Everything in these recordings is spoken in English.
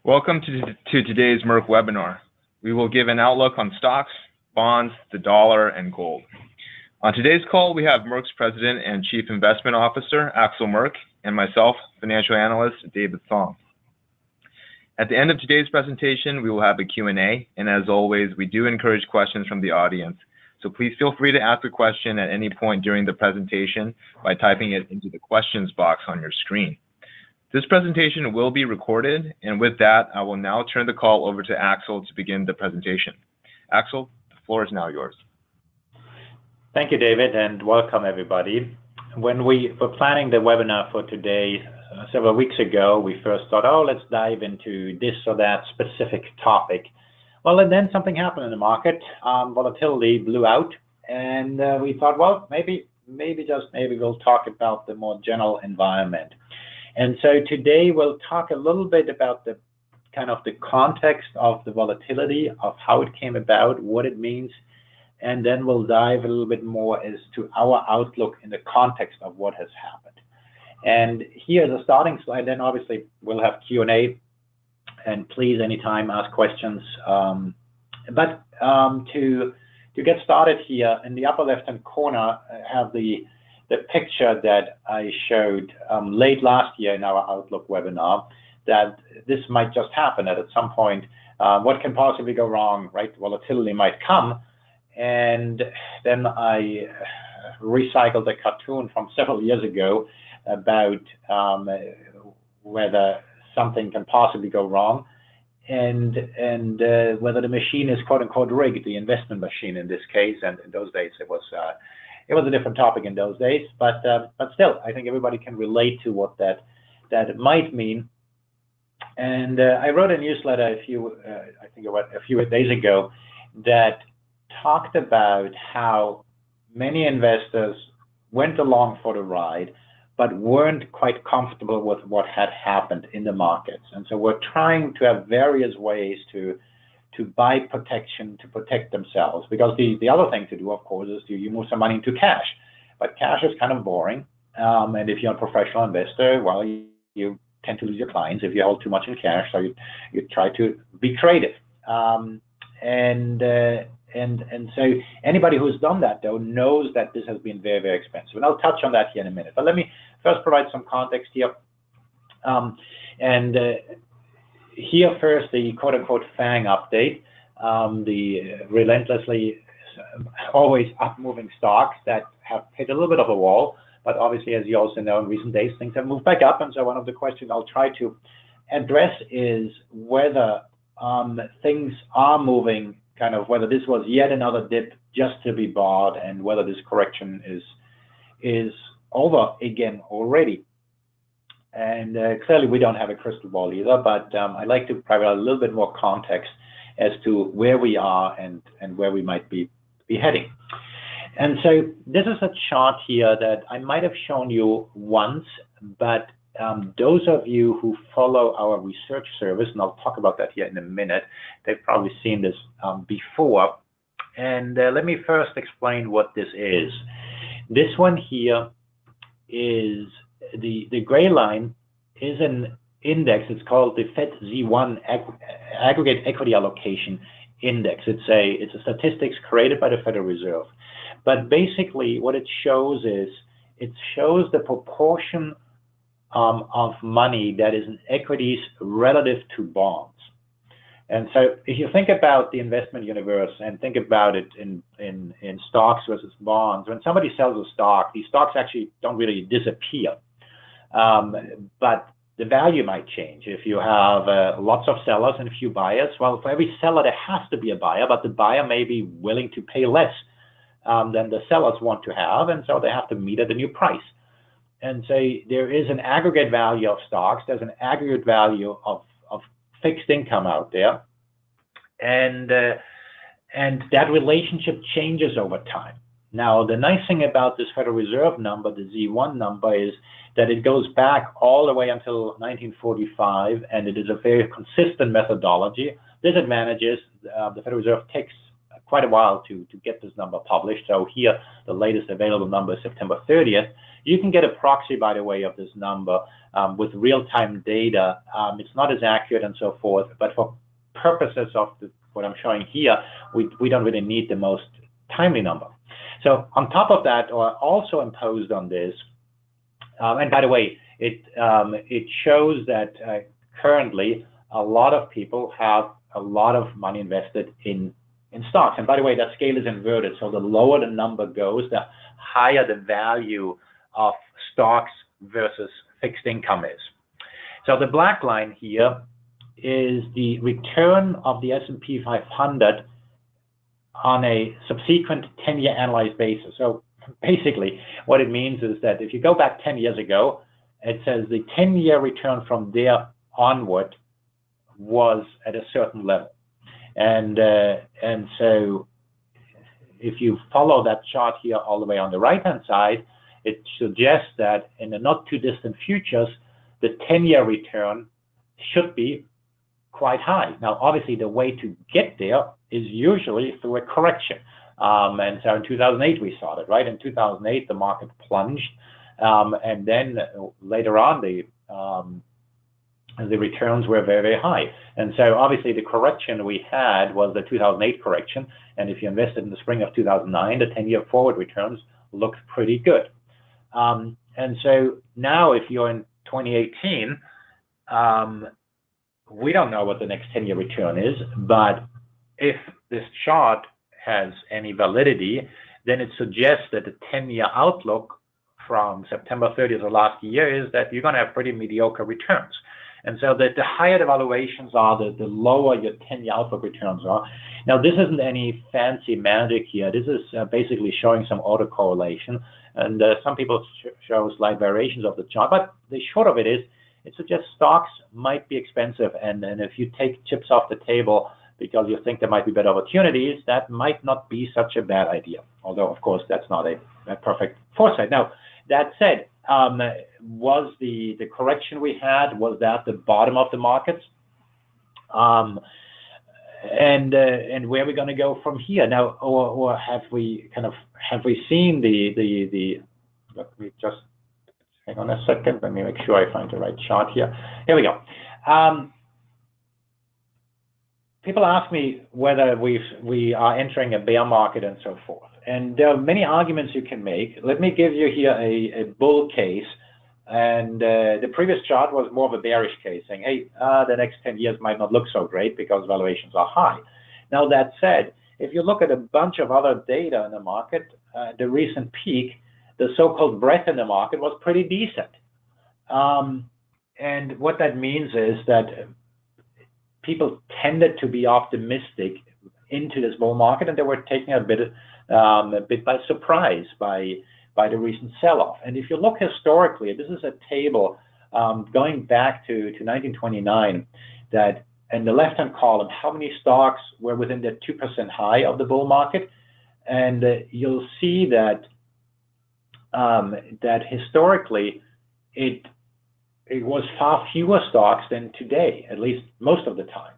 Welcome to today's Merk webinar. We will give an outlook on stocks, bonds, the dollar, and gold. On today's call, we have Merk's President and Chief Investment Officer, Axel Merk, and myself, Financial Analyst, David Thong. At the end of today's presentation, we will have a Q&A, and as always, we do encourage questions from the audience. So please feel free to ask a question at any point during the presentation by typing it into the questions box on your screen. This presentation will be recorded, and with that, I will now turn the call over to Axel to begin the presentation. Axel, the floor is now yours. Thank you, David, and welcome everybody. When we were planning the webinar for today several weeks ago, we first thought, oh, let's dive into this or that specific topic. Well, and then something happened in the market. Volatility blew out, and we thought, well, maybe we'll talk about the more general environment. And so today we'll talk a little bit about the kind of the context of the volatility, of how it came about, what it means, and then we'll dive a little bit more as to our outlook in the context of what has happened. And here's a starting slide, then obviously we'll have Q&A, and please anytime ask questions. But to get started here, in the upper left-hand corner, I have the picture that I showed late last year in our Outlook webinar, that this might just happen, that at some point, what can possibly go wrong, right? Volatility might come. And then I recycled a cartoon from several years ago about whether something can possibly go wrong and whether the machine is quote unquote rigged, the investment machine in this case. And in those days, it was a different topic in those days, but still, I think everybody can relate to what that might mean. And I wrote a newsletter a few days ago that talked about how many investors went along for the ride, but weren't quite comfortable with what had happened in the markets. And so we're trying to have various ways to buy protection to protect themselves, because the other thing to do, of course, is you move some money into cash, but cash is kind of boring. And if you're a professional investor, well, you tend to lose your clients if you hold too much in cash. So you try to be creative. And so anybody who's done that, though, knows that this has been very, very expensive. And I'll touch on that here in a minute. But let me first provide some context here. Here first, the quote-unquote FANG update, the relentlessly always up-moving stocks that have hit a little bit of a wall. But obviously, as you also know, in recent days, things have moved back up. And so one of the questions I'll try to address is whether things are moving, kind of whether this was yet another dip just to be bought, and whether this correction is over again already. And clearly, we don't have a crystal ball either, but I'd like to provide a little bit more context as to where we are and where we might be heading. And so this is a chart here that I might have shown you once, but those of you who follow our research service, and I'll talk about that here in a minute, they've probably seen this before. And let me first explain what this is. This one here is the gray line is an index. It's called the Fed Z1 Aggregate Equity Allocation Index. It's a statistics created by the Federal Reserve. But basically what it shows is, it shows the proportion of money that is in equities relative to bonds. And so if you think about the investment universe and think about it in stocks versus bonds, when somebody sells a stock, these stocks actually don't really disappear. But the value might change. If you have lots of sellers and a few buyers, well, for every seller, there has to be a buyer, but the buyer may be willing to pay less than the sellers want to have, and so they have to meet at a new price. And so there is an aggregate value of stocks, there's an aggregate value of fixed income out there, and that relationship changes over time. Now, the nice thing about this Federal Reserve number, the Z1 number, is that it goes back all the way until 1945, and it is a very consistent methodology. Disadvantages, the Federal Reserve takes quite a while to get this number published. So here, the latest available number is September 30th. You can get a proxy, by the way, of this number with real-time data. It's not as accurate and so forth, but for purposes of what I'm showing here, we don't really need the most timely number. So on top of that, or also imposed on this, and by the way, it shows that currently a lot of people have a lot of money invested in stocks. And by the way, that scale is inverted. So the lower the number goes, the higher the value of stocks versus fixed income is. So the black line here is the return of the S&P 500 on a subsequent 10-year annualized basis. So basically, what it means is that if you go back 10 years ago, it says the 10-year return from there onward was at a certain level. And so if you follow that chart here all the way on the right-hand side, it suggests that in the not too distant futures, the 10-year return should be quite high. Now, obviously, the way to get there is usually through a correction. And so in 2008, we saw that, right? In 2008, the market plunged. And then later on, the returns were very, very high. And so obviously, the correction we had was the 2008 correction. And if you invested in the spring of 2009, the 10-year forward returns looked pretty good. And so now if you're in 2018, we don't know what the next 10-year return is, but if this chart has any validity, then it suggests that the 10-year outlook from September 30th of last year is that you're going to have pretty mediocre returns. And so the higher the valuations are, the lower your 10-year outlook returns are. Now, this isn't any fancy magic here. This is basically showing some autocorrelation. And some people show slight variations of the chart. But the short of it is, it suggests stocks might be expensive. And if you take chips off the table because you think there might be better opportunities, that might not be such a bad idea. Although, of course, that's not a perfect foresight. Now, that said, was the correction we had, was that the bottom of the markets? And where are we going to go from here now, or have we seen the let me just hang on a second. Let me make sure I find the right chart here. Here we go. People ask me whether we are entering a bear market and so forth. And there are many arguments you can make. Let me give you here a bull case. And the previous chart was more of a bearish case, saying, hey, the next 10 years might not look so great because valuations are high. Now, that said, if you look at a bunch of other data in the market, the recent peak, the so-called breadth in the market was pretty decent. And what that means is that people tended to be optimistic into this bull market, and they were taken a bit by surprise by the recent sell-off. And if you look historically, this is a table going back to 1929, that in the left-hand column, how many stocks were within the 2% high of the bull market, and you'll see that that historically it was far fewer stocks than today, at least most of the time.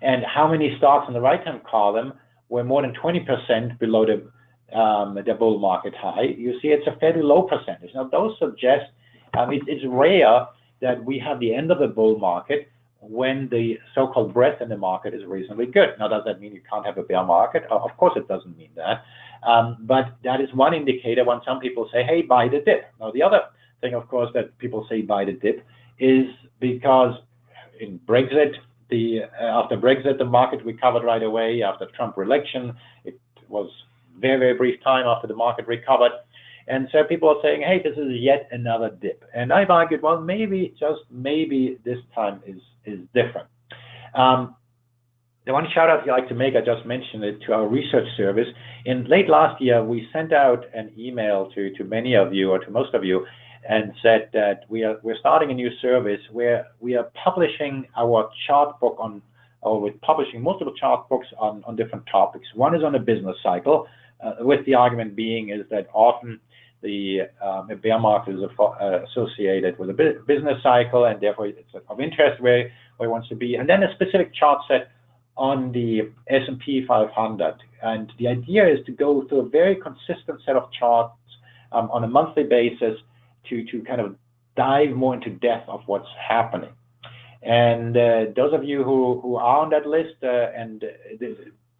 And how many stocks in the right-hand column were more than 20% below the bull market high? You see it's a fairly low percentage. Now, those suggest it's rare that we have the end of the bull market when the so-called breadth in the market is reasonably good. Now, does that mean you can't have a bear market? Of course, it doesn't mean that. But that is one indicator when some people say, hey, buy the dip. Now, the other thing, of course, that people say buy the dip is because in Brexit, after Brexit, the market recovered right away. After Trump re-election, it was very, very brief time after the market recovered. And so people are saying, hey, this is yet another dip. And I've argued, well, maybe, just maybe this time is different. The one shout out I'd like to make, I just mentioned it, to our research service. In late last year, we sent out an email to many of you, or to most of you, and said that we're starting a new service where we are publishing our chart book we're publishing multiple chart books on different topics. One is on a business cycle, with the argument being is that often the bear market is associated with a business cycle, and therefore it's of interest where it wants to be. And then a specific chart set on the S&P 500. And the idea is to go through a very consistent set of charts on a monthly basis to kind of dive more into depth of what's happening. And those of you who are on that list,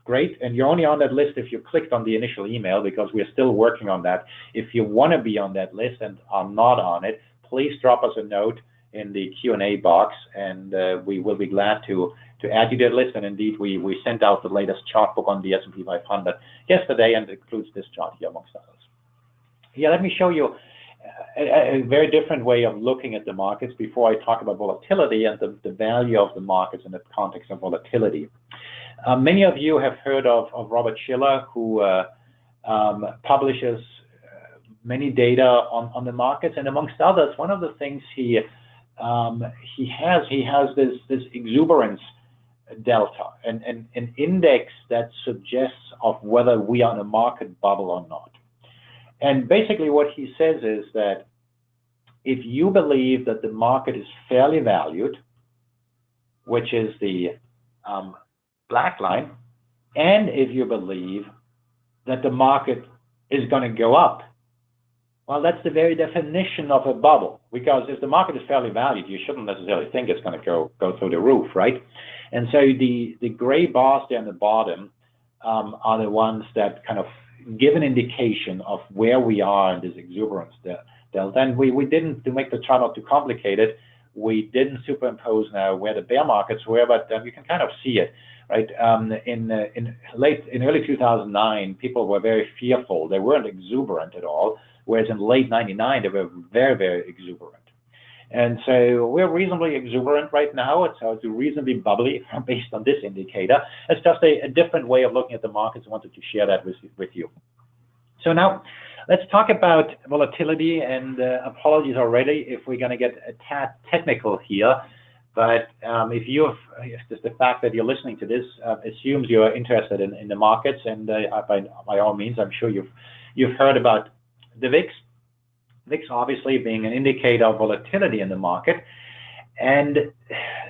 great, and you're only on that list if you clicked on the initial email, because we're still working on that. If you want to be on that list and are not on it, please drop us a note in the Q&A box, and we will be glad to add you to that list. And indeed, we sent out the latest chart book on the S&P 500 yesterday, and it includes this chart here amongst others. Yeah, let me show you a very different way of looking at the markets before I talk about volatility and the value of the markets in the context of volatility. Many of you have heard of Robert Shiller, who publishes many data on the markets, and amongst others, one of the things he has this exuberance delta, an index that suggests of whether we are in a market bubble or not. And basically what he says is that if you believe that the market is fairly valued, which is the black line, and if you believe that the market is going to go up, well, that's the very definition of a bubble, because if the market is fairly valued, you shouldn't necessarily think it's going to go through the roof, right? And so the gray bars there on the bottom are the ones that kind of give an indication of where we are in this exuberance delta. And we didn't, to make the chart not too complicated, we didn't superimpose now where the bear markets were, but you can kind of see it, right? In early 2009, people were very fearful. They weren't exuberant at all, whereas in late 99, they were very, very exuberant. And so we're reasonably exuberant right now. It's reasonably bubbly based on this indicator. It's just a different way of looking at the markets. I wanted to share that with you. So now let's talk about volatility, and apologies already if we're going to get a tad technical here. But if just the fact that you're listening to this assumes you're interested in the markets, and by all means, I'm sure you've heard about the VIX. VIX obviously being an indicator of volatility in the market, and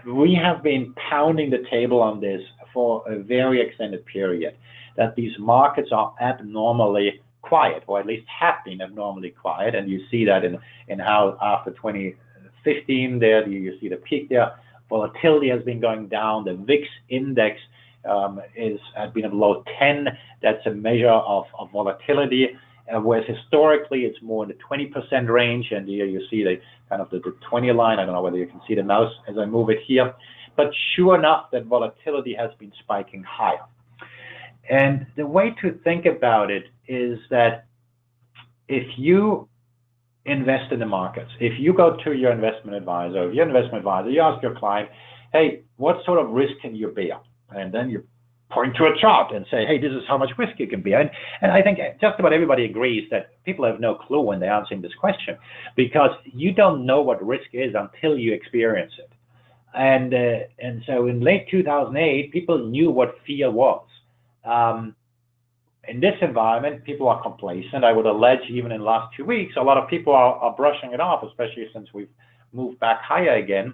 we have been pounding the table on this for a very extended period, that these markets are abnormally quiet, or at least have been abnormally quiet. And you see that in how after 2015 there, you see the peak there, volatility has been going down. The VIX index has been below 10. That's a measure of volatility. Whereas historically it's more in the 20% range, and here you see the kind of the 20 line. I don't know whether you can see the mouse as I move it here, but sure enough, that volatility has been spiking higher. And the way to think about it is that if you invest in the markets, if you go to your investment advisor, you ask your client, hey, what sort of risk can you bear? And then you point to a chart and say, hey, this is how much risk you can bear. And I think just about everybody agrees that people have no clue when they're answering this question, because you don't know what risk is until you experience it. And so in late 2008, people knew what fear was. In this environment, people are complacent. I would allege even in the last 2 weeks, a lot of people are brushing it off, especially since we've moved back higher again.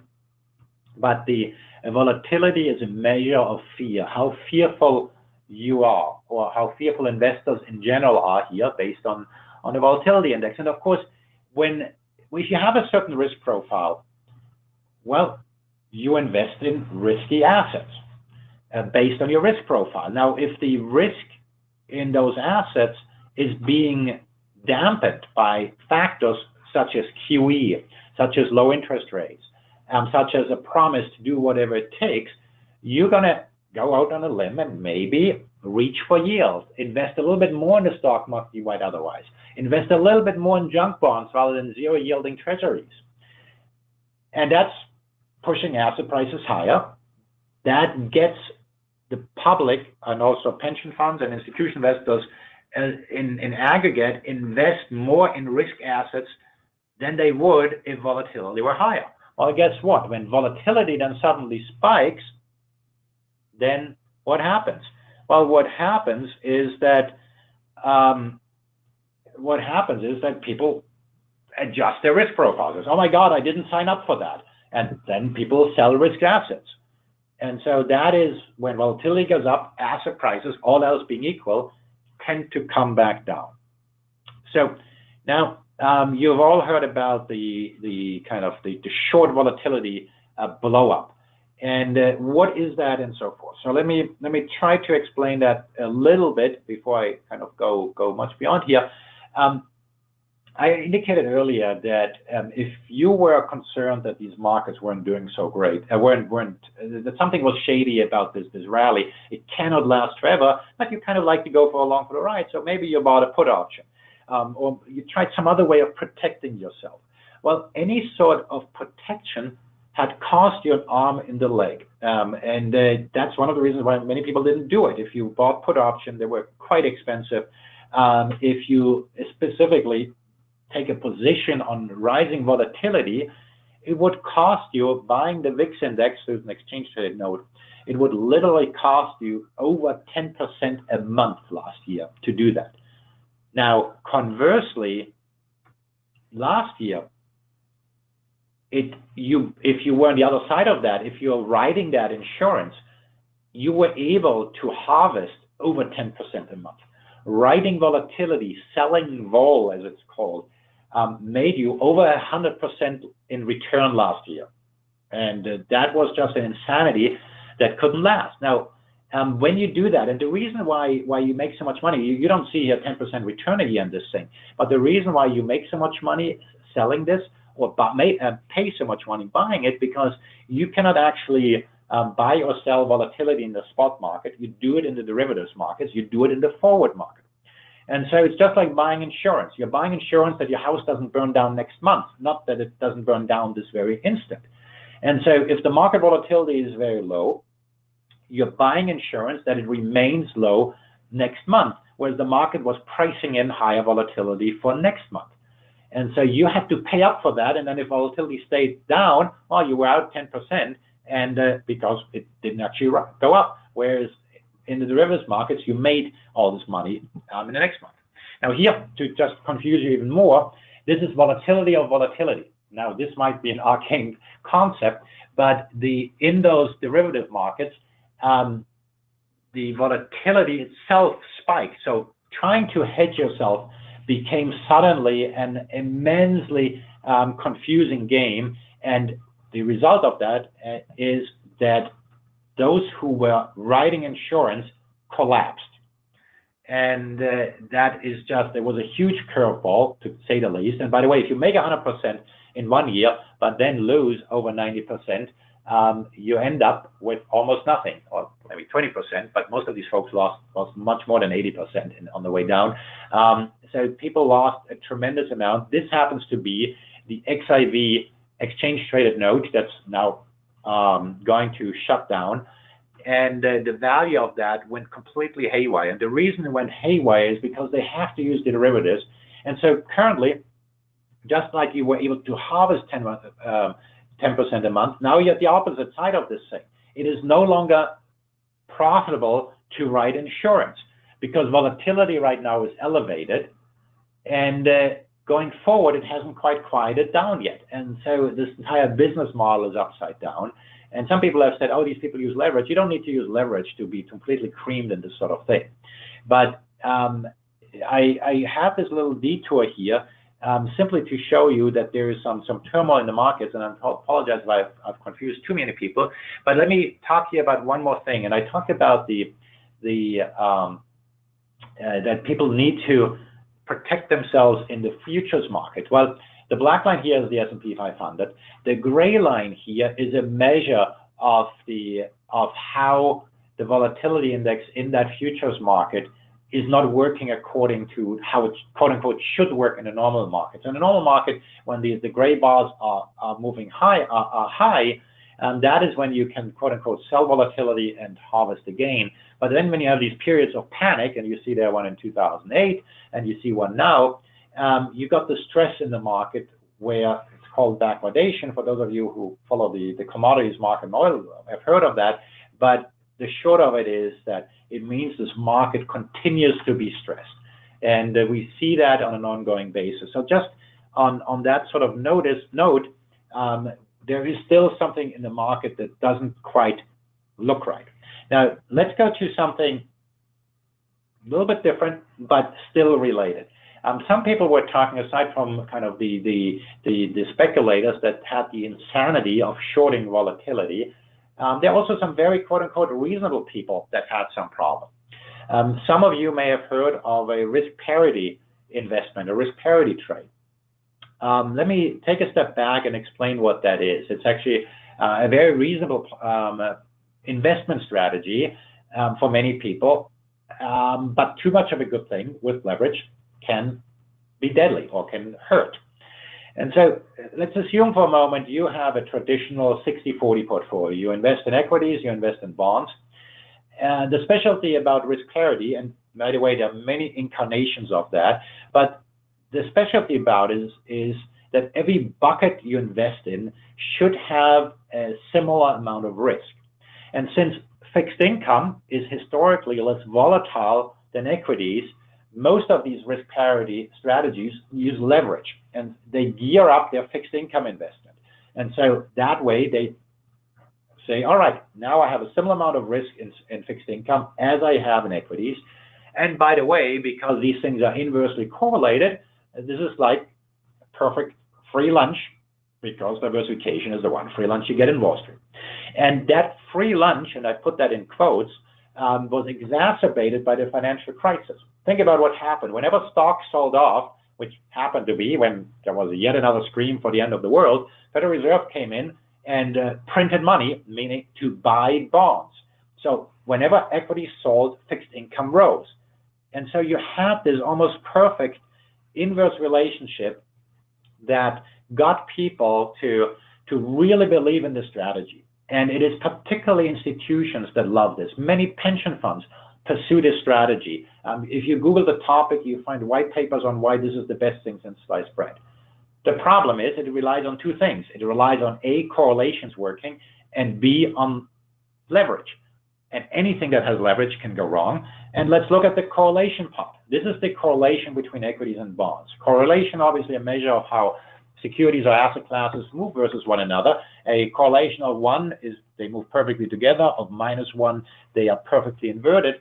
But the volatility is a measure of fear, how fearful you are, or how fearful investors in general are here based on the volatility index. And of course, if you have a certain risk profile, well, you invest in risky assets based on your risk profile. Now, if the risk in those assets is being dampened by factors such as QE, such as low interest rates, such as a promise to do whatever it takes, you're going to go out on a limb and maybe reach for yield, invest a little bit more in the stock market you might otherwise, invest a little bit more in junk bonds rather than zero yielding treasuries. And that's pushing asset prices higher. That gets the public and also pension funds and institutional investors in aggregate invest more in risk assets than they would if volatility were higher. Well, guess what? When volatility then suddenly spikes, then what happens? Well, what happens is that people adjust their risk profiles. Oh my God, I didn't sign up for that. And then people sell risk assets. And so that is when volatility goes up, asset prices, all else being equal, tend to come back down. So now you've all heard about the kind of the short volatility blow up, and what is that and so forth. So let me try to explain that a little bit before I kind of go much beyond here. I indicated earlier that if you were concerned that these markets weren't doing so great, that something was shady about this rally, it cannot last forever, but you kind of like to go for along for the ride, so maybe you bought a put option, or you tried some other way of protecting yourself. Well, any sort of protection had cost you an arm in the leg, and that's one of the reasons why many people didn't do it. If you bought put option, they were quite expensive. If you specifically take a position on rising volatility, it would cost you, buying the VIX index through an exchange traded note, it would literally cost you over 10% a month last year to do that. Now, conversely, last year, if you were on the other side of that, if you're writing that insurance, you were able to harvest over 10% a month. Writing volatility, selling vol, as it's called, made you over 100% in return last year. And that was just an insanity that couldn't last. Now, when you do that, and the reason why you make so much money, you don't see a 10% return a year in this thing, but the reason why you make so much money selling this, or pay so much money buying it, because you cannot actually buy or sell volatility in the spot market. You do it in the derivatives markets, you do it in the forward market. And so it's just like buying insurance. You're buying insurance that your house doesn't burn down next month, not that it doesn't burn down this very instant. And so if the market volatility is very low, you're buying insurance that it remains low next month, whereas the market was pricing in higher volatility for next month. And so you have to pay up for that. And then if volatility stayed down, well, you were out 10%, and because it didn't actually go up. Whereas in the derivatives markets, you made all this money in the next month. Now here, to just confuse you even more, this is volatility of volatility. Now this might be an arcane concept, but in those derivative markets, the volatility itself spiked. So trying to hedge yourself became suddenly an immensely confusing game, and the result of that is that those who were writing insurance collapsed. And that is just, there was a huge curveball, to say the least. And by the way, if you make 100% in 1 year, but then lose over 90%, you end up with almost nothing, or maybe 20%, but most of these folks lost much more than 80% on the way down. So people lost a tremendous amount. This happens to be the XIV exchange traded note that's now going to shut down. And the value of that went completely haywire. And the reason it went haywire is because they have to use the derivatives. And so currently, just like you were able to harvest 10% a month, now you're at the opposite side of this thing. It is no longer profitable to write insurance because volatility right now is elevated, and going forward, it hasn't quite quieted down yet. And so this entire business model is upside down. And some people have said, oh, these people use leverage. You don't need to use leverage to be completely creamed in this sort of thing. But I have this little detour here simply to show you that there is some turmoil in the markets, and I apologize if I've confused too many people. But let me talk here about one more thing. And I talked about that people need to protect themselves in the futures market. Well, the black line here is the S&P 500. The gray line here is a measure of how the volatility index in that futures market is not working according to how it, quote unquote, should work in a normal market. So in a normal market, when the gray bars are moving high, that is when you can, quote unquote, sell volatility and harvest the gain. But then when you have these periods of panic, and you see there one in 2008, and you see one now, you got the stress in the market where it's called backwardation. For those of you who follow the commodities market and oil have heard of that. But the short of it is that it means this market continues to be stressed. And we see that on an ongoing basis. So just on that sort of note, there is still something in the market that doesn't quite look right. Now, let's go to something a little bit different, but still related. Some people were talking, aside from kind of the speculators that had the insanity of shorting volatility, there are also some very quote-unquote reasonable people that had some problem. Some of you may have heard of a risk parity investment, a risk parity trade. Let me take a step back and explain what that is. It's actually a very reasonable investment strategy for many people, but too much of a good thing with leverage can be deadly or can hurt. And so let's assume for a moment you have a traditional 60-40 portfolio. You invest in equities, you invest in bonds. The specialty about risk parity, and by the way, there are many incarnations of that, but the specialty about it is that every bucket you invest in should have a similar amount of risk. And since fixed income is historically less volatile than equities, most of these risk parity strategies use leverage, and they gear up their fixed income investment. And so that way they say, all right, now I have a similar amount of risk in fixed income as I have in equities. And by the way, because these things are inversely correlated, this is like perfect free lunch, because diversification is the one free lunch you get in Wall Street. And that free lunch, and I put that in quotes, was exacerbated by the financial crisis. Think about what happened. Whenever stocks sold off, which happened to be when there was yet another scream for the end of the world, Federal Reserve came in and printed money, meaning to buy bonds. So whenever equities sold, fixed income rose. And so you have this almost perfect inverse relationship that got people to really believe in this strategy. And it is particularly institutions that love this. Many pension funds pursue this strategy. If you Google the topic, you find white papers on why this is the best thing since sliced bread. The problem is it relies on two things. It relies on A, correlations working, and B, on leverage. And anything that has leverage can go wrong. And let's look at the correlation part. This is the correlation between equities and bonds. Correlation, obviously, a measure of how securities or asset classes move versus one another. A correlation of 1 is they move perfectly together. Of -1, they are perfectly inverted.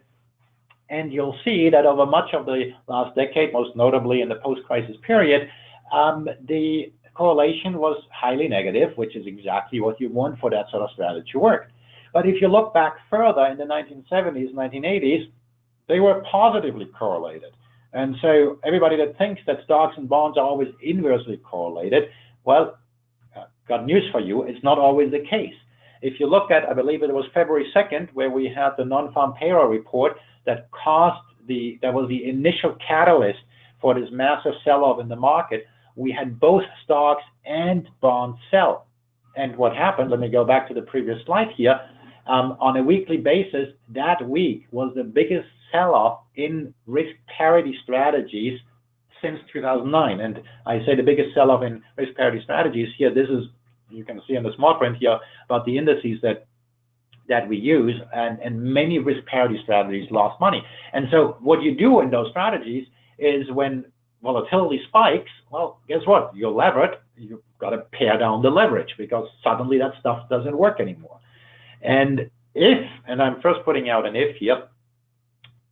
And you'll see that over much of the last decade, most notably in the post-crisis period, the correlation was highly negative, which is exactly what you want for that sort of strategy to work. But if you look back further in the 1970s, 1980s, they were positively correlated. And so everybody that thinks that stocks and bonds are always inversely correlated, well, got news for you, it's not always the case. If you look at, I believe it was February 2nd, where we had the non-farm payroll report that that was the initial catalyst for this massive sell-off in the market, we had both stocks and bonds sell. And what happened, let me go back to the previous slide here, on a weekly basis, that week was the biggest sell-off in risk parity strategies since 2009. And I say the biggest sell-off in risk parity strategies here, this is, you can see in the small print here, about the indices that we use, and many risk parity strategies lost money. And so what you do in those strategies is when volatility spikes, well, guess what? You're levered, you've got to pare down the leverage because suddenly that stuff doesn't work anymore. And if, and I'm first putting out an if here,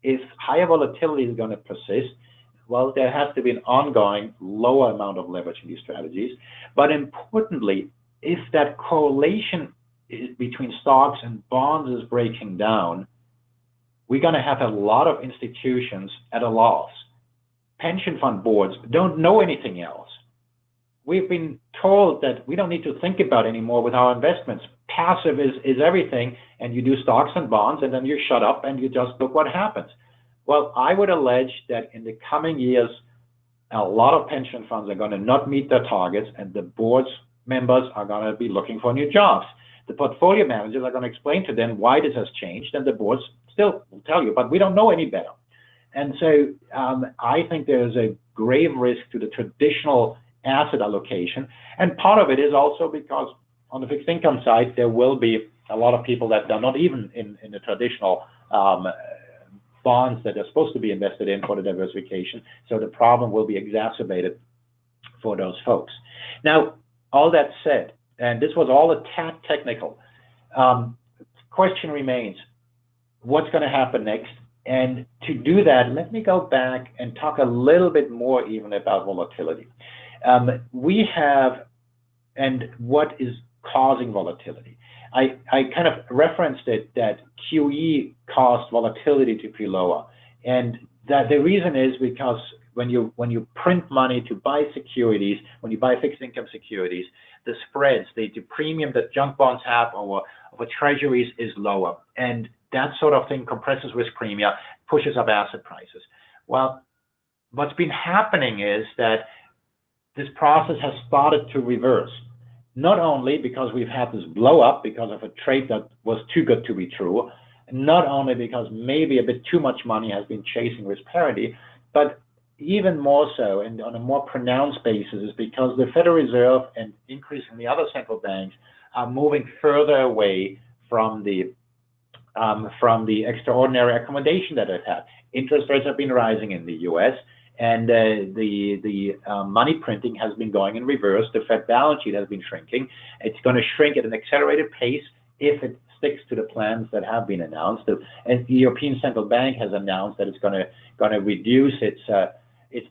if higher volatility is going to persist, well, there has to be an ongoing lower amount of leverage in these strategies. But importantly, if that correlation between stocks and bonds is breaking down, we're going to have a lot of institutions at a loss. Pension fund boards don't know anything else. We've been told that we don't need to think about anymore with our investments. Passive is everything, and you do stocks and bonds, and then you shut up and you just look what happens. Well, I would allege that in the coming years, a lot of pension funds are going to not meet their targets, and the board's members are going to be looking for new jobs. The portfolio managers are going to explain to them why this has changed, and the boards still will tell you, but we don't know any better. And so I think there's a grave risk to the traditional asset allocation. And part of it is also because on the fixed income side, there will be a lot of people that are not even in the traditional bonds that are supposed to be invested in for the diversification. So the problem will be exacerbated for those folks. Now, all that said, and this was all a tad technical, question remains, what's going to happen next? And to do that, let me go back and talk a little bit more even about volatility. We have, and what is causing volatility? I kind of referenced it that QE caused volatility to be lower, and that the reason is because when you print money to buy securities, when you buy fixed income securities, the spreads, the premium that junk bonds have over treasuries is lower, and that sort of thing compresses risk premium, pushes up asset prices. Well, what's been happening is that this process has started to reverse. Not only because we've had this blow up because of a trade that was too good to be true, not only because maybe a bit too much money has been chasing risk parity, but even more so and on a more pronounced basis is because the Federal Reserve and increasingly other central banks are moving further away from the extraordinary accommodation that they've had. Interest rates have been rising in the U.S., and the money printing has been going in reverse. The Fed balance sheet has been shrinking. It's going to shrink at an accelerated pace if it sticks to the plans that have been announced. And the European Central Bank has announced that it's going to reduce its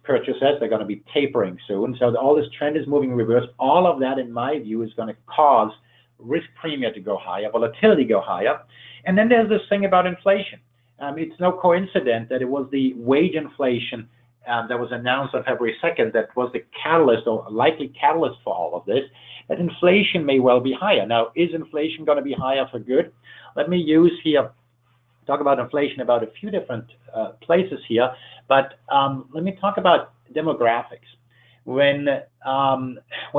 purchases. They're going to be tapering soon. So all this trend is moving in reverse. All of that, in my view, is going to cause risk premium to go higher, volatility go higher. And then there's this thing about inflation. It's no coincidence that it was the wage inflation that was announced on February 2nd that was the catalyst or likely catalyst for all of this, that inflation may well be higher. Now, is inflation going to be higher for good? Let me talk about inflation about a few different places here, but let me talk about demographics. When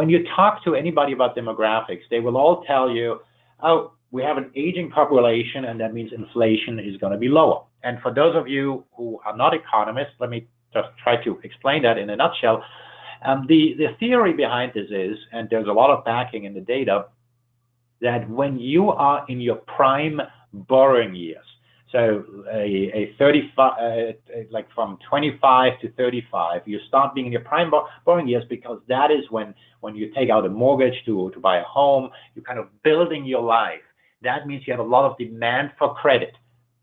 you talk to anybody about demographics, they will all tell you, oh, we have an aging population, and that means inflation is going to be lower. And for those of you who are not economists, let me just try to explain that in a nutshell. The theory behind this is, and there's a lot of backing in the data, that when you are in your prime borrowing years, so a 35, like from 25 to 35, you start being in your prime borrowing years because that is when you take out a mortgage to buy a home, you're kind of building your life. That means you have a lot of demand for credit.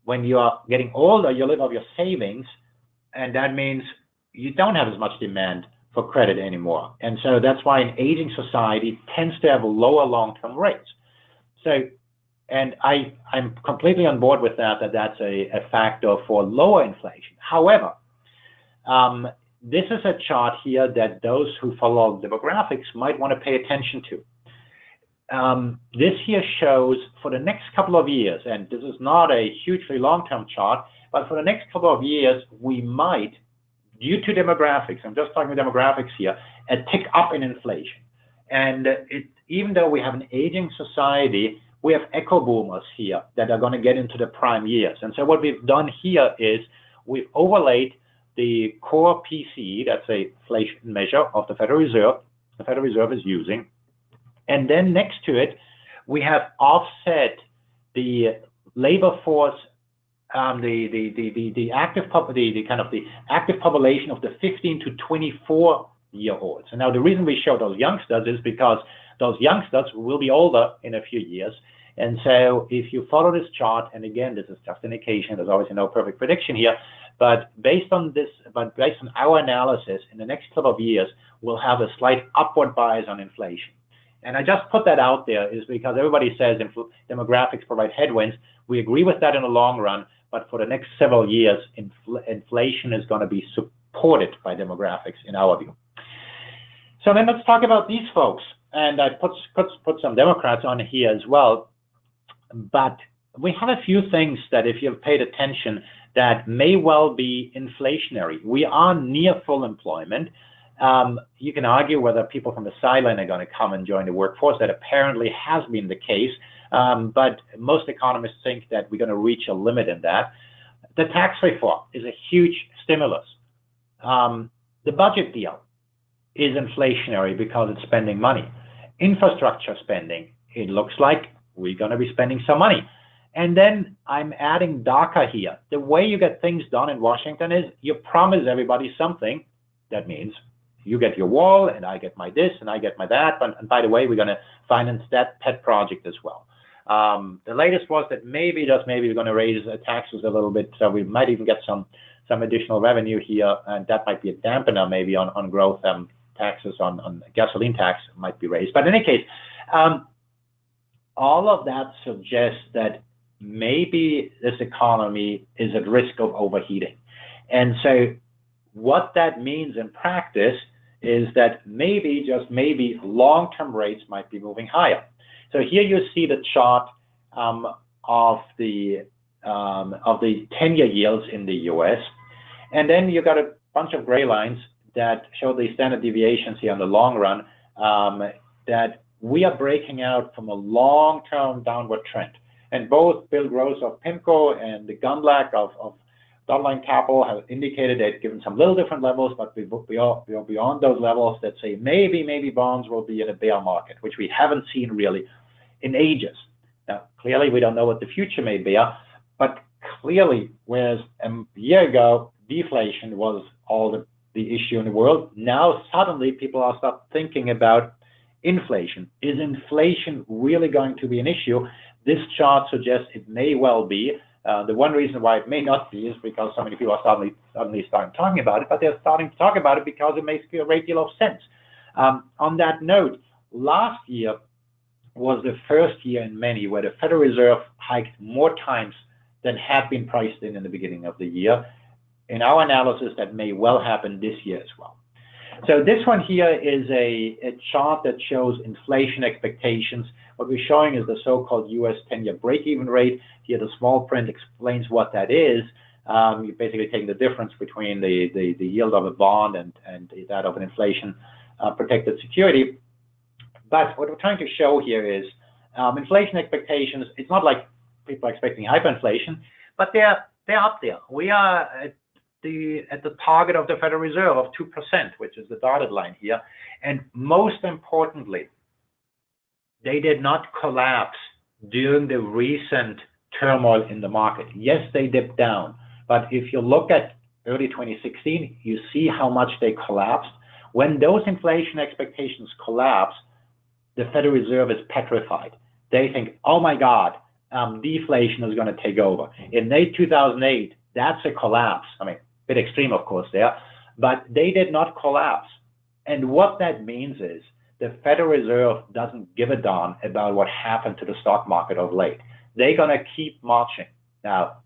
When you are getting older, you live off your savings, and that means you don't have as much demand for credit anymore. And so that's why an aging society tends to have lower long-term rates. So, and I'm completely on board with that's a factor for lower inflation. However, this is a chart here that those who follow demographics might want to pay attention to. This here shows for the next couple of years, and this is not a hugely long-term chart, but for the next couple of years, we might, due to demographics, I'm just talking about demographics here, a tick up in inflation. And even though we have an aging society, we have echo boomers here that are going to get into the prime years. And so what we've done here is we've overlaid the core PCE, that's a inflation measure of the Federal Reserve is using. And then next to it, we have offset the labor force, the active population of the 15 to 24-year-olds. And now the reason we show those youngsters is because those youngsters will be older in a few years. And so if you follow this chart, and again, this is just indication, there's obviously no perfect prediction here, but based on our analysis, in the next couple of years, we'll have a slight upward bias on inflation. And I just put that out there is because everybody says demographics provide headwinds. We agree with that in the long run, but for the next several years, inflation is going to be supported by demographics in our view. So then let's talk about these folks. And I put some Democrats on here as well. But we have a few things that if you've paid attention that may well be inflationary. We are near full employment. You can argue whether people from the sideline are going to come and join the workforce. That apparently has been the case, but most economists think that we're going to reach a limit in that. The tax reform is a huge stimulus. The budget deal is inflationary because it's spending money. Infrastructure spending, it looks like we're going to be spending some money. And then I'm adding DACA here. The way you get things done in Washington is you promise everybody something. That means you get your wall, and I get my this, and I get my that. And by the way, we're going to finance that pet project as well. The latest was that just maybe we're going to raise taxes a little bit, so we might even get some additional revenue here, and that might be a dampener maybe on growth. Taxes on gasoline tax might be raised. But in any case, all of that suggests that maybe this economy is at risk of overheating. And so what that means in practice is that maybe, just maybe, long-term rates might be moving higher. So here you see the chart of the 10-year yields in the U.S., and then you got a bunch of gray lines that show the standard deviations here in the long run, that we are breaking out from a long-term downward trend. And both Bill Gross of PIMCO and the Gundlach of Dotline Capital have indicated they've given some little different levels, but we are beyond those levels that say maybe bonds will be in a bear market, which we haven't seen really in ages. Now, clearly, we don't know what the future may bear, but clearly, whereas a year ago, deflation was all the issue in the world, now suddenly people are start thinking about inflation. Is inflation really going to be an issue? This chart suggests it may well be. The one reason why it may not be is because so many people are suddenly starting talking about it, but they're starting to talk about it because it makes a great deal of sense. On that note, last year was the first year in many where the Federal Reserve hiked more times than had been priced in the beginning of the year. In our analysis, that may well happen this year as well. So this one here is a chart that shows inflation expectations. What we're showing is the so-called US 10-year break-even rate. Here, the small print explains what that is. You're basically taking the difference between the yield of a bond and that of an inflation protected security. But what we're trying to show here is inflation expectations. It's not like people are expecting hyperinflation, but they're up there. We are at the target of the Federal Reserve of 2%, which is the dotted line here. And most importantly, they did not collapse during the recent turmoil in the market. Yes, they dipped down, but if you look at early 2016, you see how much they collapsed. When those inflation expectations collapse, the Federal Reserve is petrified. They think, oh my God, deflation is going to take over. In late 2008, that's a collapse. I mean, a bit extreme, of course, there, but they did not collapse. And what that means is the Federal Reserve doesn't give a darn about what happened to the stock market of late. They're going to keep marching. Now,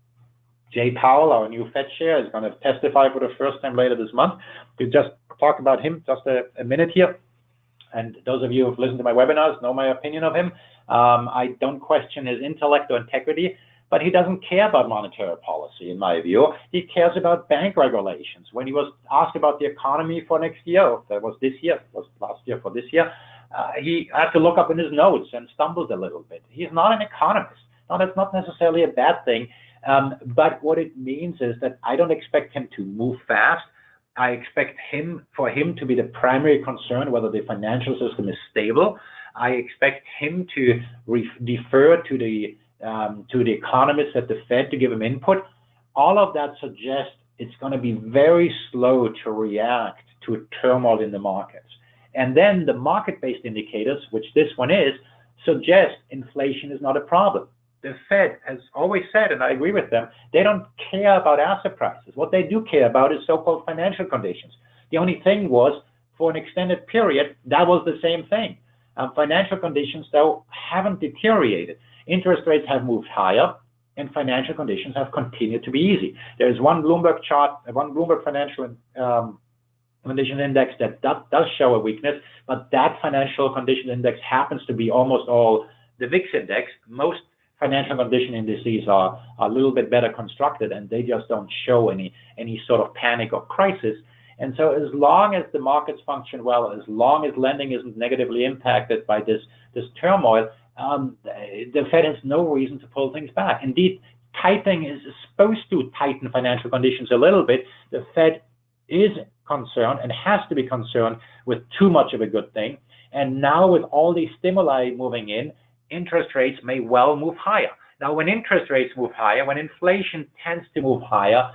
Jay Powell, our new Fed chair, is going to testify for the first time later this month. To just talk about him just a minute here. And those of you who've listened to my webinars know my opinion of him. I don't question his intellect or integrity, but he doesn't care about monetary policy, in my view. He cares about bank regulations. When he was asked about the economy for next year, if that was this year, was last year for this year, he had to look up in his notes and stumbled a little bit. He's not an economist. Now, that's not necessarily a bad thing, but what it means is that I don't expect him to move fast. I expect for him to be the primary concern whether the financial system is stable. I expect him to defer to the economists at the Fed to give him input. All of that suggests it's going to be very slow to react to a turmoil in the markets. And then the market-based indicators, which this one is, suggest inflation is not a problem. The Fed has always said, and I agree with them, they don't care about asset prices. What they do care about is so-called financial conditions. The only thing was, for an extended period, that was the same thing. Financial conditions, though, haven't deteriorated. Interest rates have moved higher, and financial conditions have continued to be easy. There's one Bloomberg chart, one Bloomberg Financial Condition Index that does show a weakness, but that financial condition index happens to be almost all the VIX index. Most financial condition indices are a little bit better constructed, and they just don't show any sort of panic or crisis. And so as long as the markets function well, as long as lending isn't negatively impacted by this turmoil, the Fed has no reason to pull things back. Indeed, tightening is supposed to tighten financial conditions a little bit. The Fed is concerned and has to be concerned with too much of a good thing. And now with all these stimuli moving in, interest rates may well move higher. Now, when interest rates move higher, when inflation tends to move higher,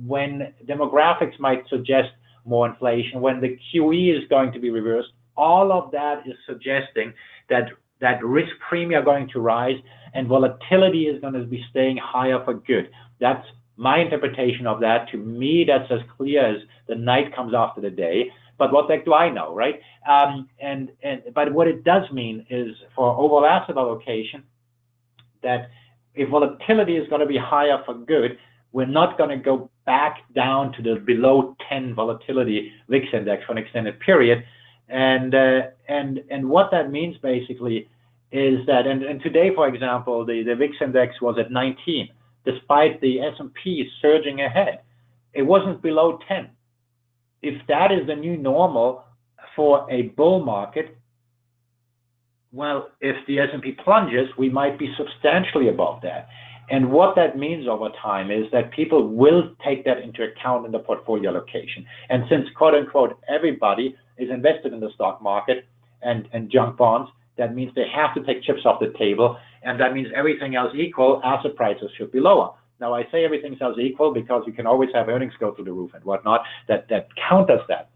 when demographics might suggest more inflation, when the QE is going to be reversed, all of that is suggesting that that risk premium are going to rise, and volatility is going to be staying higher for good. That's my interpretation of that. To me, that's as clear as the night comes after the day. But what the heck do I know, right? But what it does mean is for overall asset allocation that if volatility is going to be higher for good, we're not going to go back down to the below 10 volatility VIX index for an extended period. And what that means basically is that, and today, for example, the VIX index was at 19, despite the S&P surging ahead. It wasn't below 10. If that is the new normal for a bull market, well, if the S&P plunges, we might be substantially above that. And what that means over time is that people will take that into account in the portfolio allocation. And since, quote unquote, everybody is invested in the stock market and junk bonds, that means they have to take chips off the table. And that means everything else equal, asset prices should be lower. Now, I say everything else equal because you can always have earnings go through the roof and whatnot that counters that.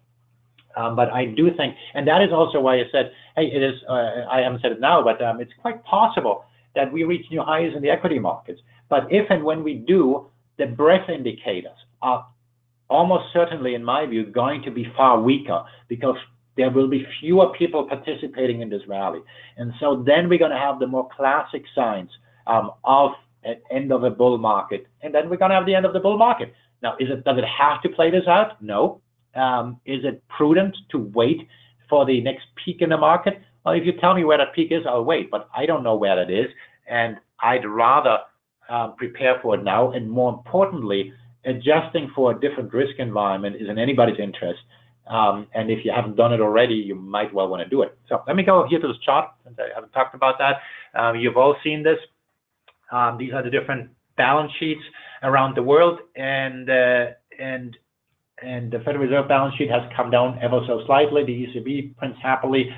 But I do think, and that is also why I said, hey, it is, I haven't said it now, but it's quite possible that we reach new highs in the equity markets. But if and when we do, the breadth indicators are almost certainly, in my view, going to be far weaker because there will be fewer people participating in this rally. And so then we're going to have the more classic signs of an end of a bull market. And then we're going to have the end of the bull market. Now, does it have to play this out? No. Is it prudent to wait for the next peak in the market? Well, if you tell me where that peak is, I'll wait, but I don't know where that is, and I'd rather prepare for it now. And more importantly, adjusting for a different risk environment is in anybody's interest. And if you haven't done it already, you might well want to do it. So let me go here to this chart, since I haven't talked about that. You've all seen this. These are the different balance sheets around the world, and the Federal Reserve balance sheet has come down ever so slightly. The ECB prints happily.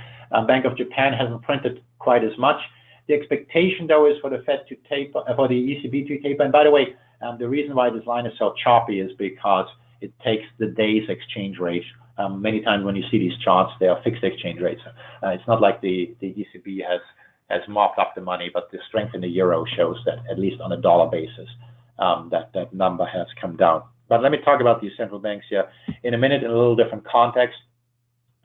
Bank of Japan hasn't printed quite as much. The expectation, though, is for the Fed to taper, for the ECB to taper. And by the way, the reason why this line is so choppy is because it takes the day's exchange rate. Many times when you see these charts, they are fixed exchange rates. It's not like the ECB has mopped up the money, but the strength in the euro shows that, at least on a dollar basis, that number has come down. But let me talk about these central banks here in a minute in a little different context.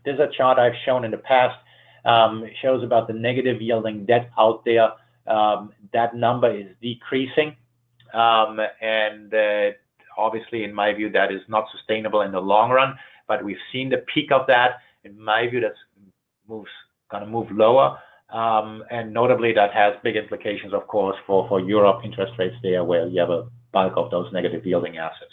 There's a chart I've shown in the past. It shows about the negative yielding debt out there. That number is decreasing. And obviously, in my view, that is not sustainable in the long run. But we've seen the peak of that. In my view, that's going to move lower. And notably, that has big implications, of course, for Europe interest rates there, where you have a bulk of those negative yielding assets.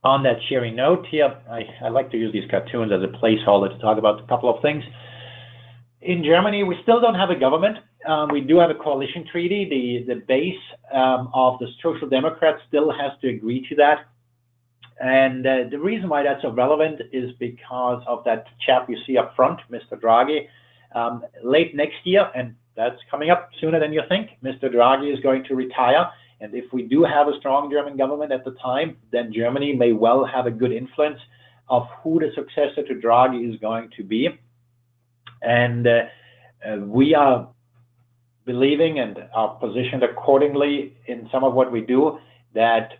On that cheery note here, I like to use these cartoons as a placeholder to talk about a couple of things. In Germany, we still don't have a government. We do have a coalition treaty. The base of the Social Democrats still has to agree to that. And the reason why that's so relevant is because of that chap you see up front, Mr. Draghi. Late next year, and that's coming up sooner than you think, Mr. Draghi is going to retire. And if we do have a strong German government at the time, then Germany may well have a good influence of who the successor to Draghi is going to be. And we are believing and are positioned accordingly in some of what we do, that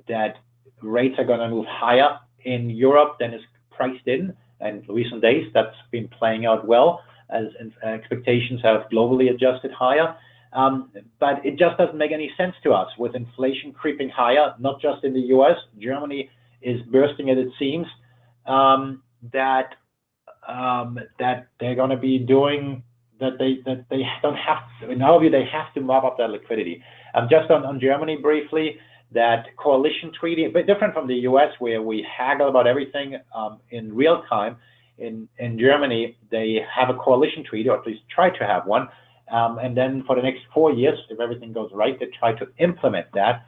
that rates are going to move higher in Europe than is priced in recent days. That's been playing out well as expectations have globally adjusted higher. But it just doesn't make any sense to us with inflation creeping higher, not just in the U.S. Germany is bursting at its seams, that they're going to be doing that. They don't have to, in our view, they have to mop up that liquidity. Just on Germany briefly, that coalition treaty, a bit different from the U.S. where we haggle about everything in real time. In Germany, they have a coalition treaty, or at least try to have one. And then for the next 4 years, if everything goes right, they try to implement that.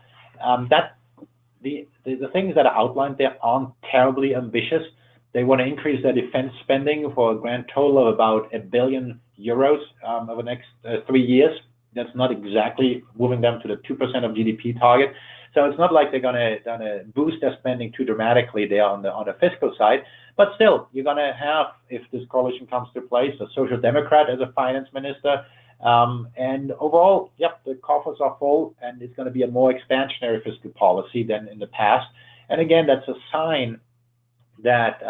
The things that are outlined there aren't terribly ambitious. They want to increase their defense spending for a grand total of about €1 billion over the next 3 years. That's not exactly moving them to the 2% of GDP target. So it's not like they're gonna boost their spending too dramatically there on the fiscal side. But still, you're gonna have, if this coalition comes to place, a social democrat as a finance minister. And overall, yep, the coffers are full, and it's going to be a more expansionary fiscal policy than in the past. And again, that's a sign that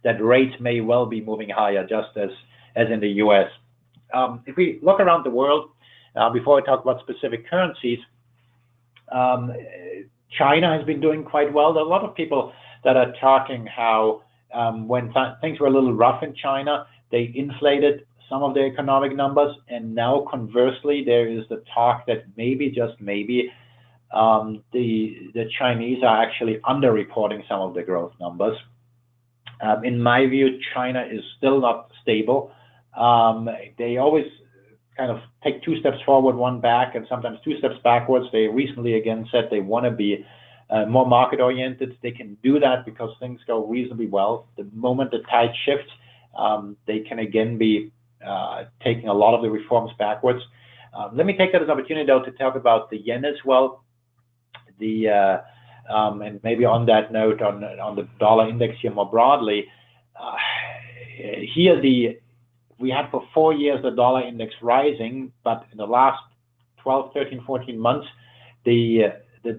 that rates may well be moving higher, just as in the U.S. If we look around the world, before I talk about specific currencies, China has been doing quite well. There are a lot of people that are talking how when things were a little rough in China, they inflated some of the economic numbers, and now conversely, there is the talk that maybe, just maybe, the Chinese are actually underreporting some of the growth numbers. In my view, China is still not stable. They always kind of take 2 steps forward, 1 back, and sometimes 2 steps backwards. They recently again said they want to be more market-oriented. They can do that because things go reasonably well. The moment the tide shifts, they can again be taking a lot of the reforms backwards. Let me take that as an opportunity, though, to talk about the yen as well. And maybe on that note, on the dollar index here more broadly, we had for 4 years the dollar index rising, but in the last 12, 13, 14 months, the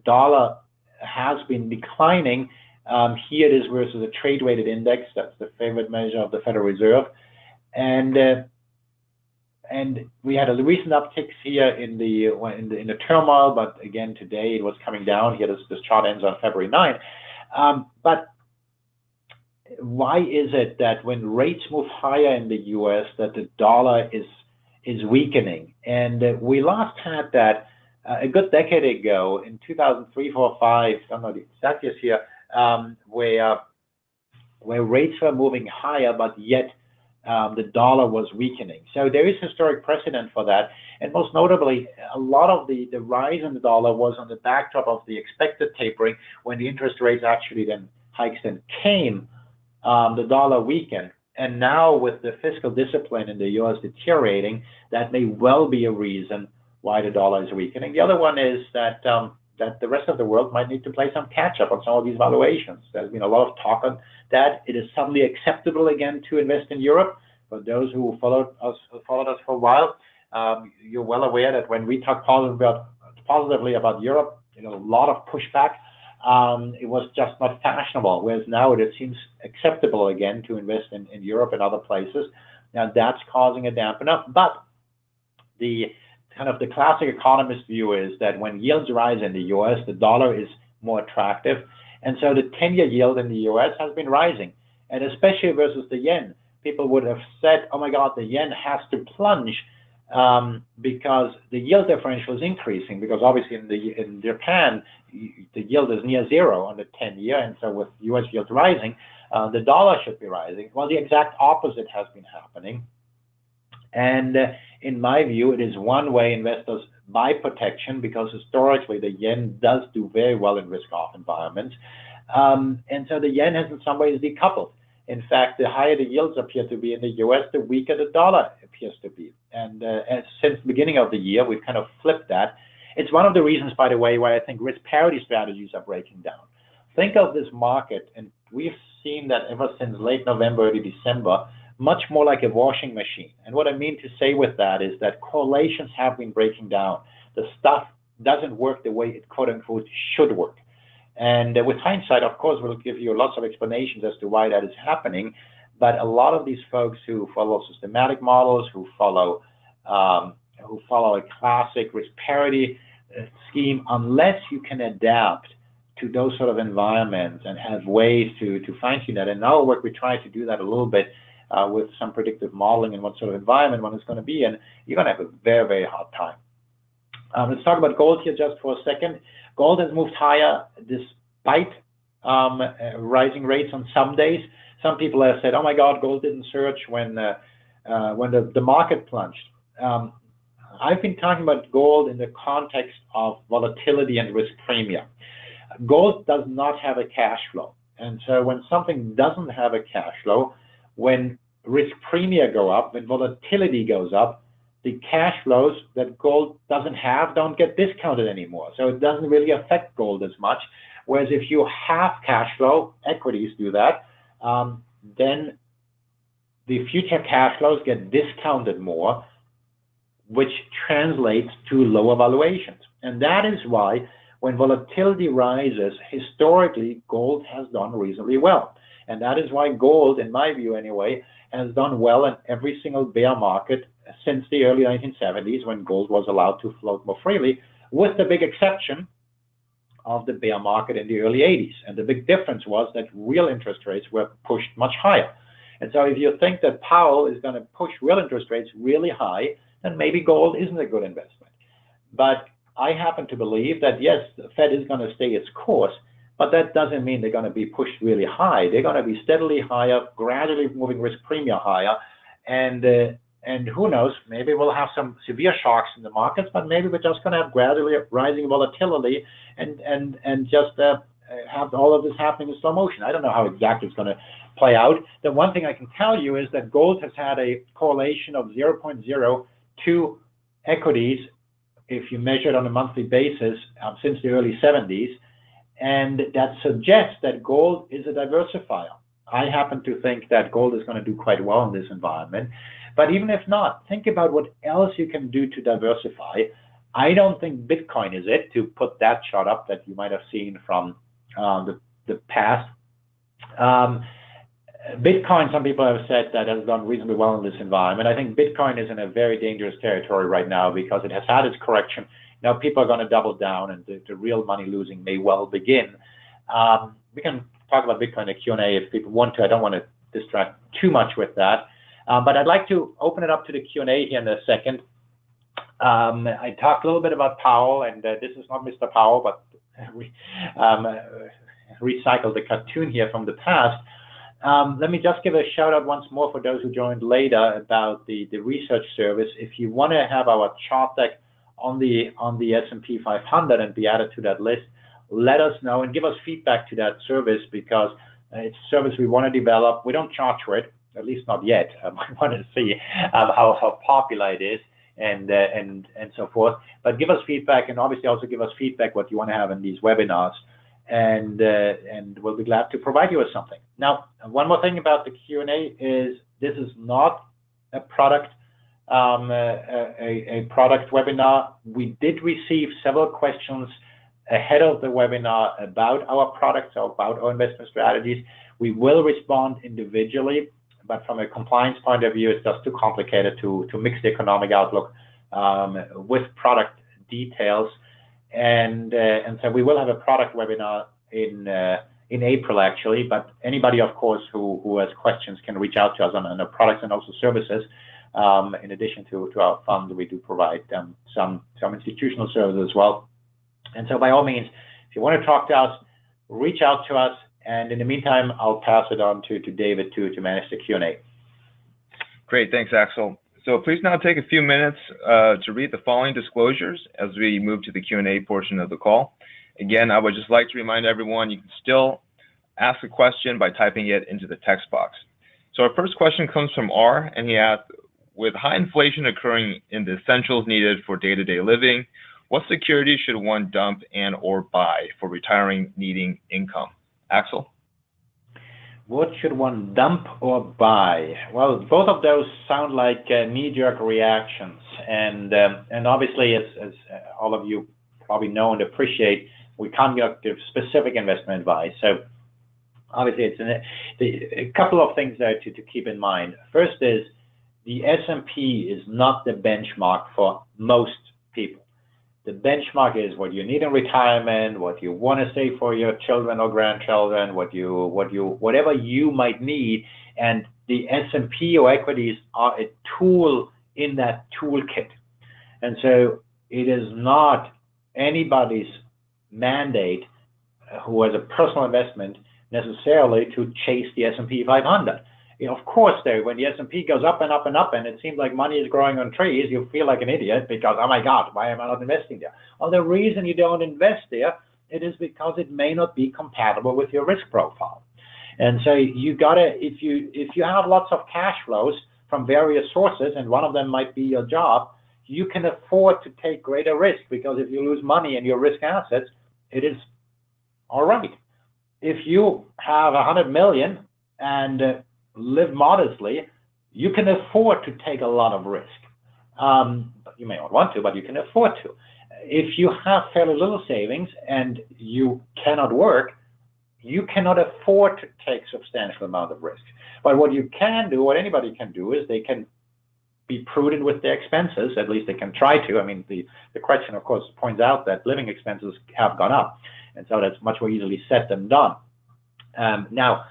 dollar has been declining. Here it is versus a trade-weighted index. That's the favorite measure of the Federal Reserve. And we had a recent uptick here in the turmoil, but again today it was coming down. Here this chart ends on February 9. But why is it that when rates move higher in the U.S. that the dollar is weakening? And we last had that a good decade ago in 2003, 4, 5. I don't know the exact years here, where rates were moving higher, but yet the dollar was weakening. So there is historic precedent for that. And most notably, a lot of the rise in the dollar was on the backdrop of the expected tapering. When the interest rates actually hikes came, the dollar weakened. And now with the fiscal discipline in the U.S. deteriorating, that may well be a reason why the dollar is weakening. The other one is that the rest of the world might need to play some catch up on some of these valuations. There's been a lot of talk on that. It is suddenly acceptable again to invest in Europe. For those who followed us for a while, you're well aware that when we talk positively about Europe, a lot of pushback. It was just not fashionable, whereas now it seems acceptable again to invest in Europe and other places. Now that's causing a dampen up. But the classic economist view is that when yields rise in the U.S., the dollar is more attractive. And so the 10-year yield in the U.S. has been rising. And especially versus the yen, people would have said, oh my God, the yen has to plunge because the yield differential is increasing, because obviously in Japan, the yield is near zero on the 10-year. And so with U.S. yields rising, the dollar should be rising. Well, the exact opposite has been happening. And in my view, it is one way investors buy protection, because historically the yen does do very well in risk-off environments. And so the yen has in some ways decoupled. In fact, the higher the yields appear to be in the U.S., the weaker the dollar appears to be. And since the beginning of the year, we've kind of flipped that. It's one of the reasons, by the way, why I think risk parity strategies are breaking down. Think of this market, and we've seen that ever since late November, early December, much more like a washing machine. And what I mean to say with that is that correlations have been breaking down. The stuff doesn't work the way it quote unquote should work. And with hindsight, of course, we'll give you lots of explanations as to why that is happening. But a lot of these folks who follow systematic models, who follow a classic risk parity scheme, unless you can adapt to those sort of environments and have ways to fine-tune that. In our work, we try to do that a little bit with some predictive modeling and what sort of environment one is going to be in. You're going to have a very, very hard time. Let's talk about gold here just for a second. Gold has moved higher despite rising rates on some days. Some people have said, oh my God, gold didn't surge when the market plunged. I've been talking about gold in the context of volatility and risk premium. Gold does not have a cash flow. And so when something doesn't have a cash flow, when risk premia go up, when volatility goes up, the cash flows that gold doesn't have don't get discounted anymore. So it doesn't really affect gold as much. Whereas if you have cash flow, equities do that, then the future cash flows get discounted more, which translates to lower valuations. And that is why when volatility rises, historically, gold has done reasonably well. And that is why gold, in my view anyway, has done well in every single bear market since the early 1970s, when gold was allowed to float more freely, with the big exception of the bear market in the early 80s. And the big difference was that real interest rates were pushed much higher. And so if you think that Powell is going to push real interest rates really high, then maybe gold isn't a good investment. But I happen to believe that, yes, the Fed is going to stay its course, but that doesn't mean they're going to be pushed really high. They're going to be steadily higher, gradually moving risk premium higher. And who knows, maybe we'll have some severe shocks in the markets, but maybe we're just going to have gradually rising volatility and just have all of this happening in slow motion. I don't know how exactly it's going to play out. The one thing I can tell you is that gold has had a correlation of 0.0 to equities if you measure it on a monthly basis since the early 70s, and that suggests that gold is a diversifier. I happen to think that gold is going to do quite well in this environment, but even if not, think about what else you can do to diversify. I don't think Bitcoin is it, to put that chart up that you might have seen from the past. Bitcoin, some people have said that has done reasonably well in this environment. I think Bitcoin is in a very dangerous territory right now because it has had its correction. Now people are going to double down, and the real money losing may well begin. We can talk about Bitcoin in the Q&A if people want to. I don't want to distract too much with that. But I'd like to open it up to the Q&A here in a second. I talked a little bit about Powell, and this is not Mr. Powell, but we recycled the cartoon here from the past. Let me just give a shout out once more for those who joined later about the research service. If you want to have our chart deck on the S&P 500 and be added to that list, let us know and give us feedback to that service, because it's a service we want to develop. We don't charge for it, at least not yet. I want to see how popular it is and so forth. But give us feedback, and obviously also give us feedback what you want to have in these webinars, and we'll be glad to provide you with something. Now, one more thing about the Q&A is this is not a product a product webinar. We did receive several questions ahead of the webinar about our products, or about our investment strategies. We will respond individually, but from a compliance point of view, it's just too complicated to mix the economic outlook with product details. And so we will have a product webinar in April, actually. But anybody, of course, who has questions can reach out to us on the products and also services. In addition to our fund, we do provide some institutional services as well. And so by all means, if you want to talk to us, reach out to us. And in the meantime, I'll pass it on to David to manage the Q&A. Great, thanks, Axel. So please now take a few minutes to read the following disclosures as we move to the Q&A portion of the call. Again, I would just like to remind everyone you can still ask a question by typing it into the text box. So our first question comes from R, and he asked, with high inflation occurring in the essentials needed for day-to-day living, what securities should one dump and or buy for retiring needing income? Axel? What should one dump or buy? Well, both of those sound like knee-jerk reactions, and obviously, as all of you probably know and appreciate, we can't give specific investment advice. So obviously, it's a couple of things there to keep in mind. First is the S&P is not the benchmark for most people. The benchmark is what you need in retirement, what you want to save for your children or grandchildren, whatever you might need, and the S&P or equities are a tool in that toolkit. And so it is not anybody's mandate who has a personal investment necessarily to chase the S&P 500. Of course, though, when the S&P goes up and up and up, and it seems like money is growing on trees, you feel like an idiot because, oh my God, why am I not investing there? Well, the reason you don't invest there, it is because it may not be compatible with your risk profile. And so you gotta, if you have lots of cash flows, from various sources, and one of them might be your job, you can afford to take greater risk, because if you lose money in your risk assets, it is all right. If you have 100 million and live modestly, you can afford to take a lot of risk. You may not want to, but you can afford to. If you have fairly little savings and you cannot work, you cannot afford to take substantial amount of risk. But what you can do, what anybody can do, is they can be prudent with their expenses. At least they can try to. I mean, the question, of course, points out that living expenses have gone up, and so that's much more easily said than done. Now,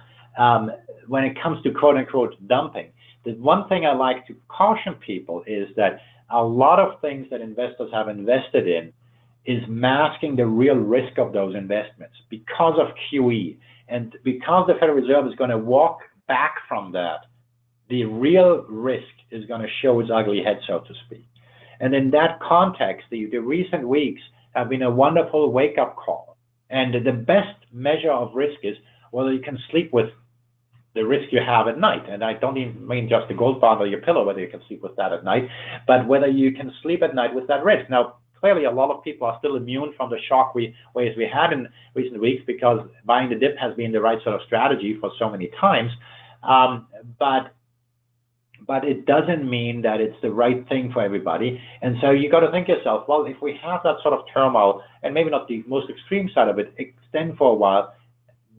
when it comes to quote-unquote dumping, the one thing I like to caution people is that a lot of things that investors have invested in is masking the real risk of those investments because of QE. And because the Federal Reserve is going to walk back from that, the real risk is going to show its ugly head, so to speak. And in that context, the recent weeks have been a wonderful wake-up call. And the best measure of risk is whether you can sleep with the risk you have at night. And I don't even mean just the gold bond or your pillow, whether you can sleep with that at night, but whether you can sleep at night with that risk. Now, clearly, a lot of people are still immune from the shock waves we had in recent weeks, because buying the dip has been the right sort of strategy for so many times. But it doesn't mean that it's the right thing for everybody. And so you got to think yourself, well, if we have that sort of turmoil, and maybe not the most extreme side of it, extend for a while,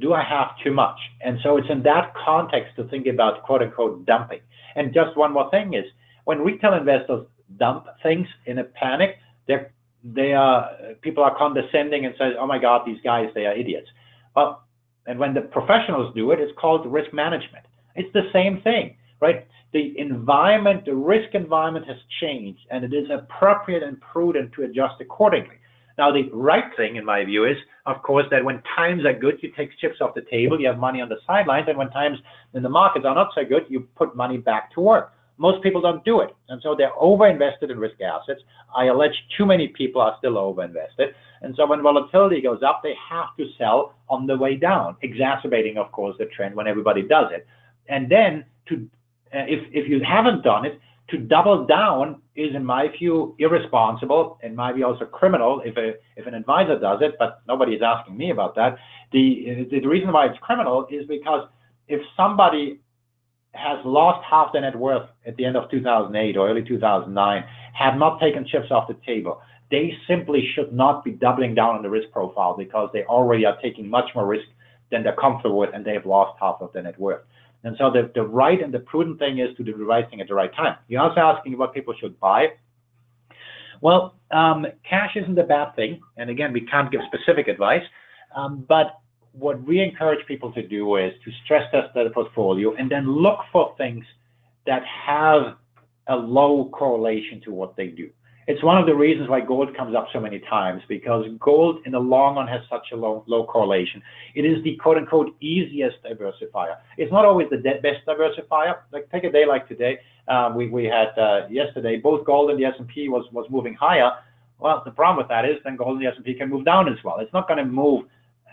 do I have too much? And so it's in that context to think about quote-unquote dumping. And just one more thing is, when retail investors dump things in a panic, people are condescending and say, oh my God, these guys, they are idiots. Well, and when the professionals do it, it's called risk management. It's the same thing, right? The environment, the risk environment has changed, and it is appropriate and prudent to adjust accordingly. Now, the right thing, in my view, is, of course, that when times are good, you take chips off the table, you have money on the sidelines, and when times in the markets are not so good, you put money back to work. Most people don't do it, and so they're overinvested in risk assets. I allege too many people are still overinvested, and so when volatility goes up, they have to sell on the way down, exacerbating, of course, the trend when everybody does it. And then, if you haven't done it, to double down is, in my view, irresponsible, and might be also criminal if an advisor does it, but nobody is asking me about that. The reason why it's criminal is because if somebody has lost half their net worth at the end of 2008 or early 2009, have not taken chips off the table, they simply should not be doubling down on the risk profile, because they already are taking much more risk than they're comfortable with, and they've lost half of their net worth. And so the right and the prudent thing is to do the right thing at the right time. You're also asking what people should buy. Well, cash isn't a bad thing. And again, we can't give specific advice. But what we encourage people to do is to stress test their portfolio and then look for things that have a low correlation to what they do. It's one of the reasons why gold comes up so many times, because gold in the long run has such a low correlation. It is the quote-unquote easiest diversifier. It's not always the best diversifier. Like, take a day like today. We had yesterday, both gold and the S&P was moving higher. Well, the problem with that is then gold and the S&P can move down as well. It's not going to move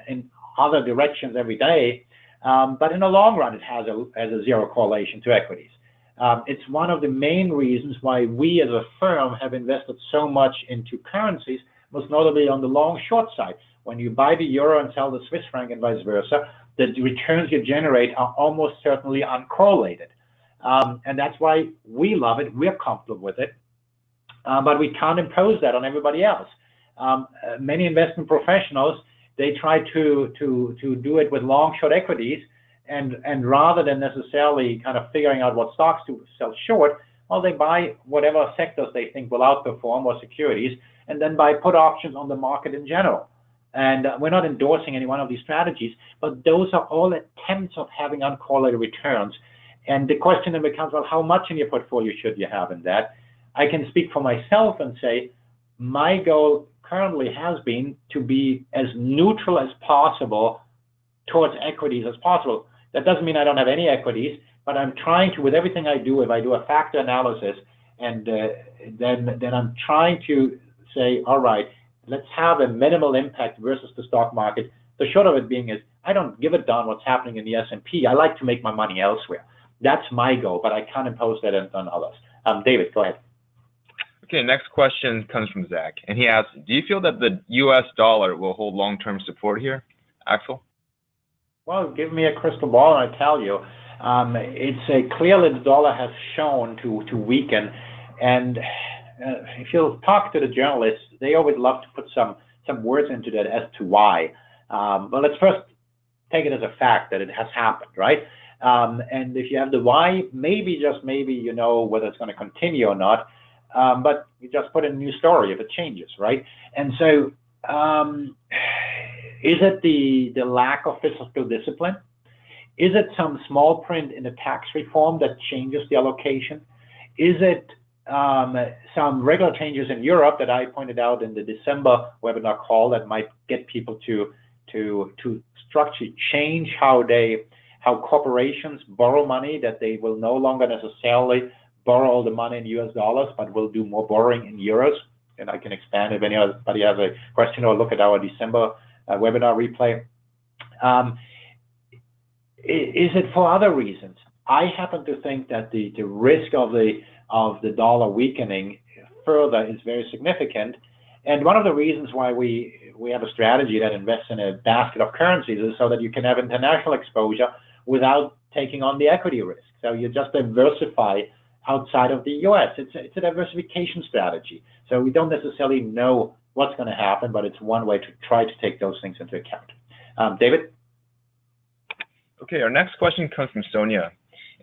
in other directions every day, but in the long run, it has a zero correlation to equities. It's one of the main reasons why we as a firm have invested so much into currencies, most notably on the long short side. When you buy the euro and sell the Swiss franc and vice versa, the returns you generate are almost certainly uncorrelated. And that's why we love it, we're comfortable with it, but we can't impose that on everybody else. Many investment professionals, they try to do it with long short equities, and rather than necessarily kind of figuring out what stocks to sell short, well, they buy whatever sectors they think will outperform or securities, and then buy put options on the market in general. And we're not endorsing any one of these strategies, but those are all attempts of having uncorrelated returns. And the question then becomes, well, how much in your portfolio should you have in that? I can speak for myself and say my goal currently has been to be as neutral as possible towards equities as possible. That doesn't mean I don't have any equities, but I'm trying to, with everything I do, if I do a factor analysis, and then I'm trying to say, all right, let's have a minimal impact versus the stock market. The short of it being is, I don't give a darn what's happening in the S&P. I like to make my money elsewhere. That's my goal, but I can't impose that on others. David, go ahead. Okay, next question comes from Zach, and he asks, do you feel that the U.S. dollar will hold long-term support here? Axel? Well, give me a crystal ball and I tell you. It's clearly the dollar has shown to weaken, and if you talk to the journalists, they always love to put some words into that as to why. But let's first take it as a fact that it has happened, right? And if you have the why, maybe, just maybe, you know whether it's going to continue or not. But you just put in a new story if it changes, right? And so is it the lack of fiscal discipline? Is it some small print in the tax reform that changes the allocation? Is it some regular changes in Europe that I pointed out in the December webinar call that might get people to structurally change how corporations borrow money, that they will no longer necessarily borrow all the money in US dollars, but will do more borrowing in euros? And I can expand if anybody has a question, or look at our December webinar replay. Is it for other reasons? I happen to think that the risk of the dollar weakening further is very significant. And one of the reasons why we have a strategy that invests in a basket of currencies is so that you can have international exposure without taking on the equity risk. So you just diversify outside of the US. It's a diversification strategy. So we don't necessarily know what's going to happen, but it's one way to try to take those things into account. David? Okay, our next question comes from Sonia.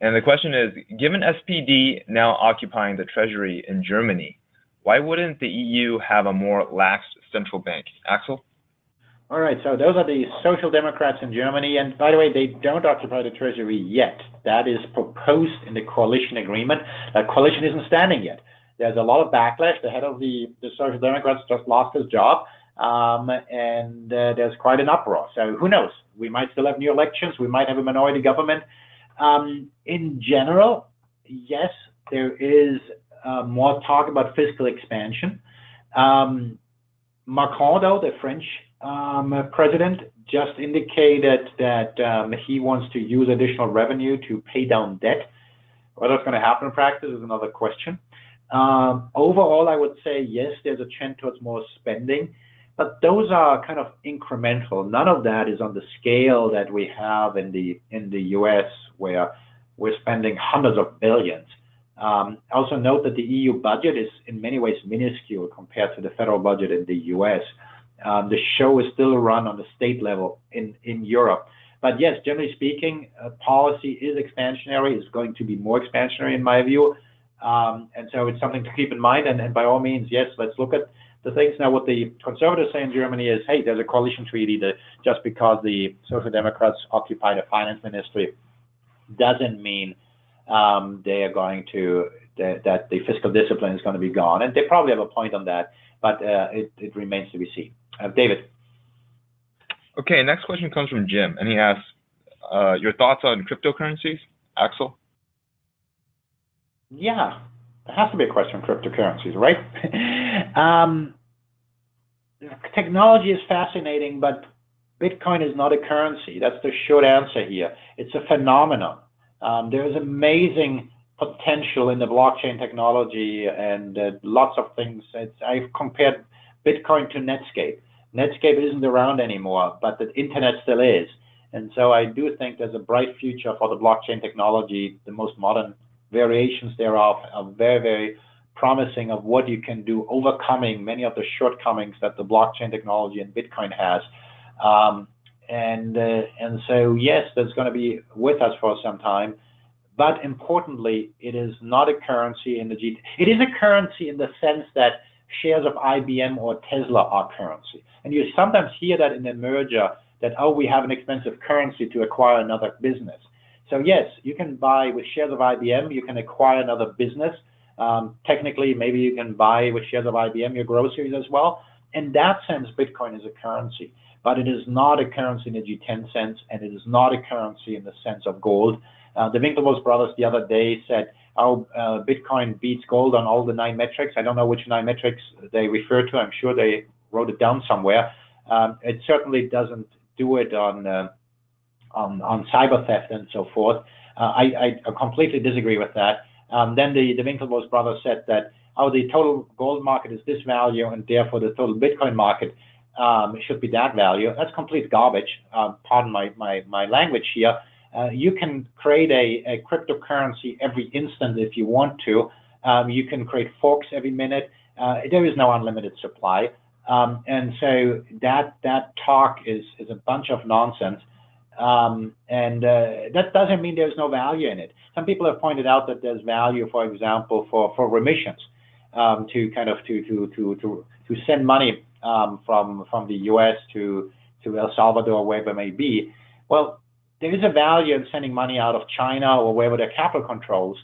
And the question is, given SPD now occupying the treasury in Germany, why wouldn't the EU have a more lax central bank? Axel? All right, so those are the Social Democrats in Germany. And by the way, they don't occupy the treasury yet. That is proposed in the coalition agreement. That coalition isn't standing yet. There's a lot of backlash. The head of the Social Democrats just lost his job. And there's quite an uproar. So who knows? We might still have new elections. We might have a minority government. In general, yes, there is more talk about fiscal expansion. Macron, though, the French president, just indicated that he wants to use additional revenue to pay down debt. Whether it's going to happen in practice is another question. Overall, I would say, yes, there's a trend towards more spending, but those are kind of incremental. None of that is on the scale that we have in the US, where we're spending hundreds of billions. Also note that the EU budget is in many ways minuscule compared to the federal budget in the US. The show is still run on the state level in Europe. But yes, generally speaking, policy is expansionary, is going to be more expansionary in my view. And so it's something to keep in mind. And by all means, yes, let's look at the things. Now, what the conservatives say in Germany is, hey, there's a coalition treaty that just because the Social Democrats occupy the finance ministry doesn't mean they are going to, that the fiscal discipline is going to be gone. And they probably have a point on that, but it remains to be seen. David. Okay, next question comes from Jim, and he asks, your thoughts on cryptocurrencies? Axel? Yeah, there has to be a question on cryptocurrencies, right? Technology is fascinating, but Bitcoin is not a currency. That's the short answer here. It's a phenomenon. There is amazing potential in the blockchain technology and lots of things. I've compared Bitcoin to Netscape. Netscape isn't around anymore, but the internet still is. And so I do think there's a bright future for the blockchain technology. The most modern variations thereof are very, very promising of what you can do, overcoming many of the shortcomings that the blockchain technology and Bitcoin has. And so, yes, that's going to be with us for some time. But importantly, it is not a currency in the It is a currency in the sense that shares of IBM or Tesla are currency. And you sometimes hear that in a merger that, oh, we have an expensive currency to acquire another business. So yes, you can buy with shares of IBM, you can acquire another business. Technically, maybe you can buy with shares of IBM your groceries as well. In that sense, Bitcoin is a currency, but it is not a currency in the G10 sense, and it is not a currency in the sense of gold. The Winklevoss brothers the other day said, oh, Bitcoin beats gold on all the 9 metrics. I don't know which 9 metrics they refer to. I'm sure they wrote it down somewhere. It certainly doesn't do it on cyber theft and so forth. I completely disagree with that. Then the Winklevoss brothers said that, oh, the total gold market is this value, and therefore the total Bitcoin market should be that value. That's complete garbage. Pardon my language here. You can create a cryptocurrency every instant if you want to. You can create forks every minute. There is no unlimited supply. And so that talk is a bunch of nonsense. That doesn't mean there's no value in it. Some people have pointed out that there's value, for example, for remissions, to send money from the U.S. to El Salvador, wherever it may be. Well, there is a value in sending money out of China or wherever there are capital controls,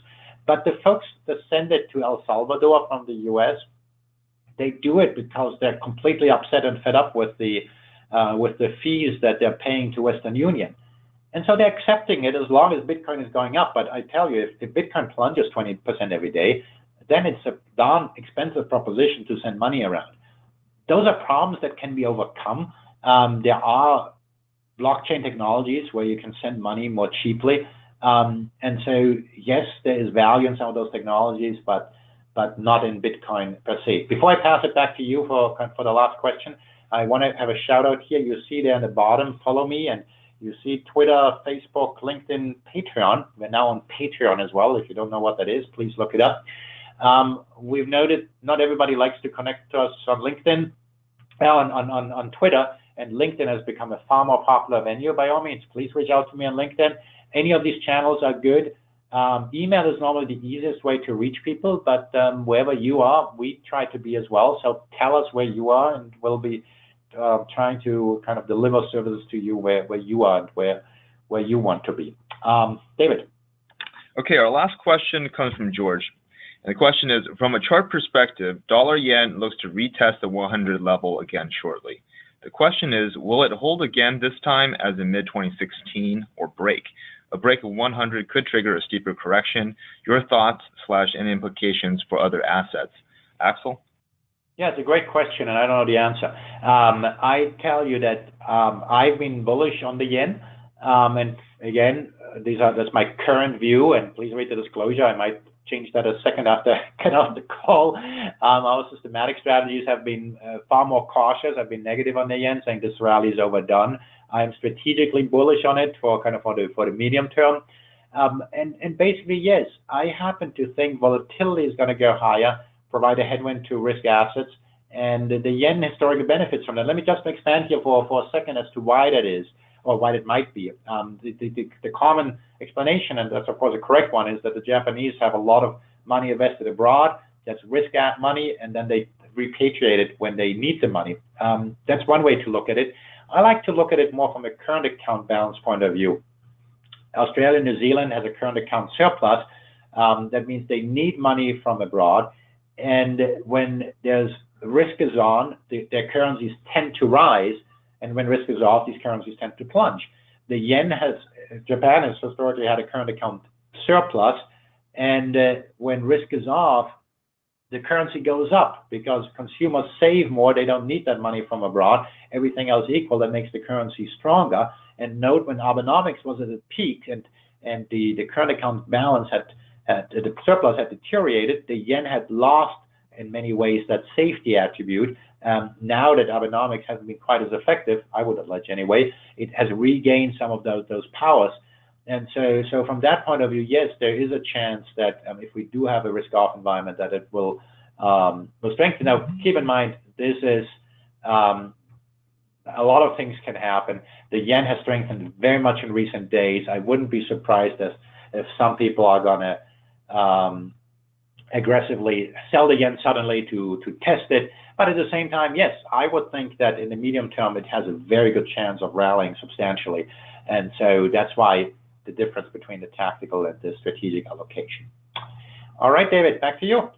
but the folks that send it to El Salvador from the U.S., they do it because they're completely upset and fed up with the fees that they're paying to Western Union. And so they're accepting it as long as Bitcoin is going up. But I tell you, if Bitcoin plunges 20% every day, then it's a darn expensive proposition to send money around. Those are problems that can be overcome. There are blockchain technologies where you can send money more cheaply. And so, yes, there is value in some of those technologies, but not in Bitcoin per se. Before I pass it back to you for the last question, I want to have a shout out here. You see there in the bottom, follow me, and you see Twitter, Facebook, LinkedIn, Patreon. We're now on Patreon as well. If you don't know what that is, please look it up. We've noted not everybody likes to connect to us on LinkedIn, on Twitter, and LinkedIn has become a far more popular venue. By all means, please reach out to me on LinkedIn. Any of these channels are good. Email is normally the easiest way to reach people, but wherever you are, we try to be as well. So tell us where you are, and we'll be trying to kind of deliver services to you where you are and where you want to be. David. Okay, our last question comes from George. And the question is, from a chart perspective, dollar-yen looks to retest the 100 level again shortly. The question is, will it hold again this time as in mid-2016 or break? A break of 100 could trigger a steeper correction. Your thoughts / any implications for other assets? Axel? Yeah, it's a great question, and I don't know the answer. I tell you that I've been bullish on the yen, and again, that's my current view, and please read the disclosure. I might change that a second after I get off the call. Our systematic strategies have been far more cautious. I've been negative on the yen, saying this rally is overdone. I am strategically bullish on it for the medium term. And basically, yes, I happen to think volatility is going to go higher, provide a headwind to risk assets, and the yen historically benefits from that. Let me just expand here for a second as to why that is, or why it might be. The common explanation, and that's of course a correct one, is that the Japanese have a lot of money invested abroad. That's risk money, and then they repatriate it when they need the money. That's one way to look at it. I like to look at it more from a current account balance point of view. Australia and New Zealand has a current account surplus. That means they need money from abroad. And when there's risk is on, their currencies tend to rise. And when risk is off, these currencies tend to plunge. Japan has historically had a current account surplus. And when risk is off, the currency goes up because consumers save more. They don't need that money from abroad. Everything else equal, that makes the currency stronger. And note when Abenomics was at its peak and the current account balance the surplus had deteriorated, the yen had lost in many ways that safety attribute. Now that Abenomics hasn't been quite as effective, I would allege anyway, it has regained some of those powers. And so from that point of view, yes, there is a chance that if we do have a risk-off environment, that it will strengthen. Now, keep in mind, this is a lot of things can happen. The yen has strengthened very much in recent days. I wouldn't be surprised if some people are going to aggressively sell the yen suddenly to test it. But at the same time, yes, I would think that in the medium term, it has a very good chance of rallying substantially. And so that's why the difference between the tactical and the strategic allocation. All right, David, back to you.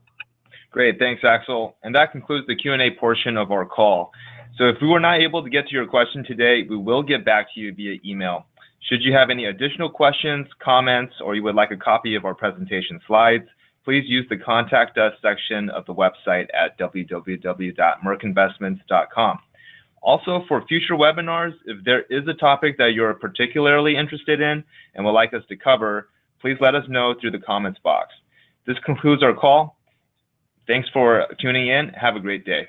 Great, thanks, Axel. And that concludes the Q&A portion of our call. So if we were not able to get to your question today, we will get back to you via email. Should you have any additional questions, comments, or you would like a copy of our presentation slides, please use the Contact Us section of the website at www.merkinvestments.com. Also, for future webinars, if there is a topic that you're particularly interested in and would like us to cover, please let us know through the comments box. This concludes our call. Thanks for tuning in. Have a great day.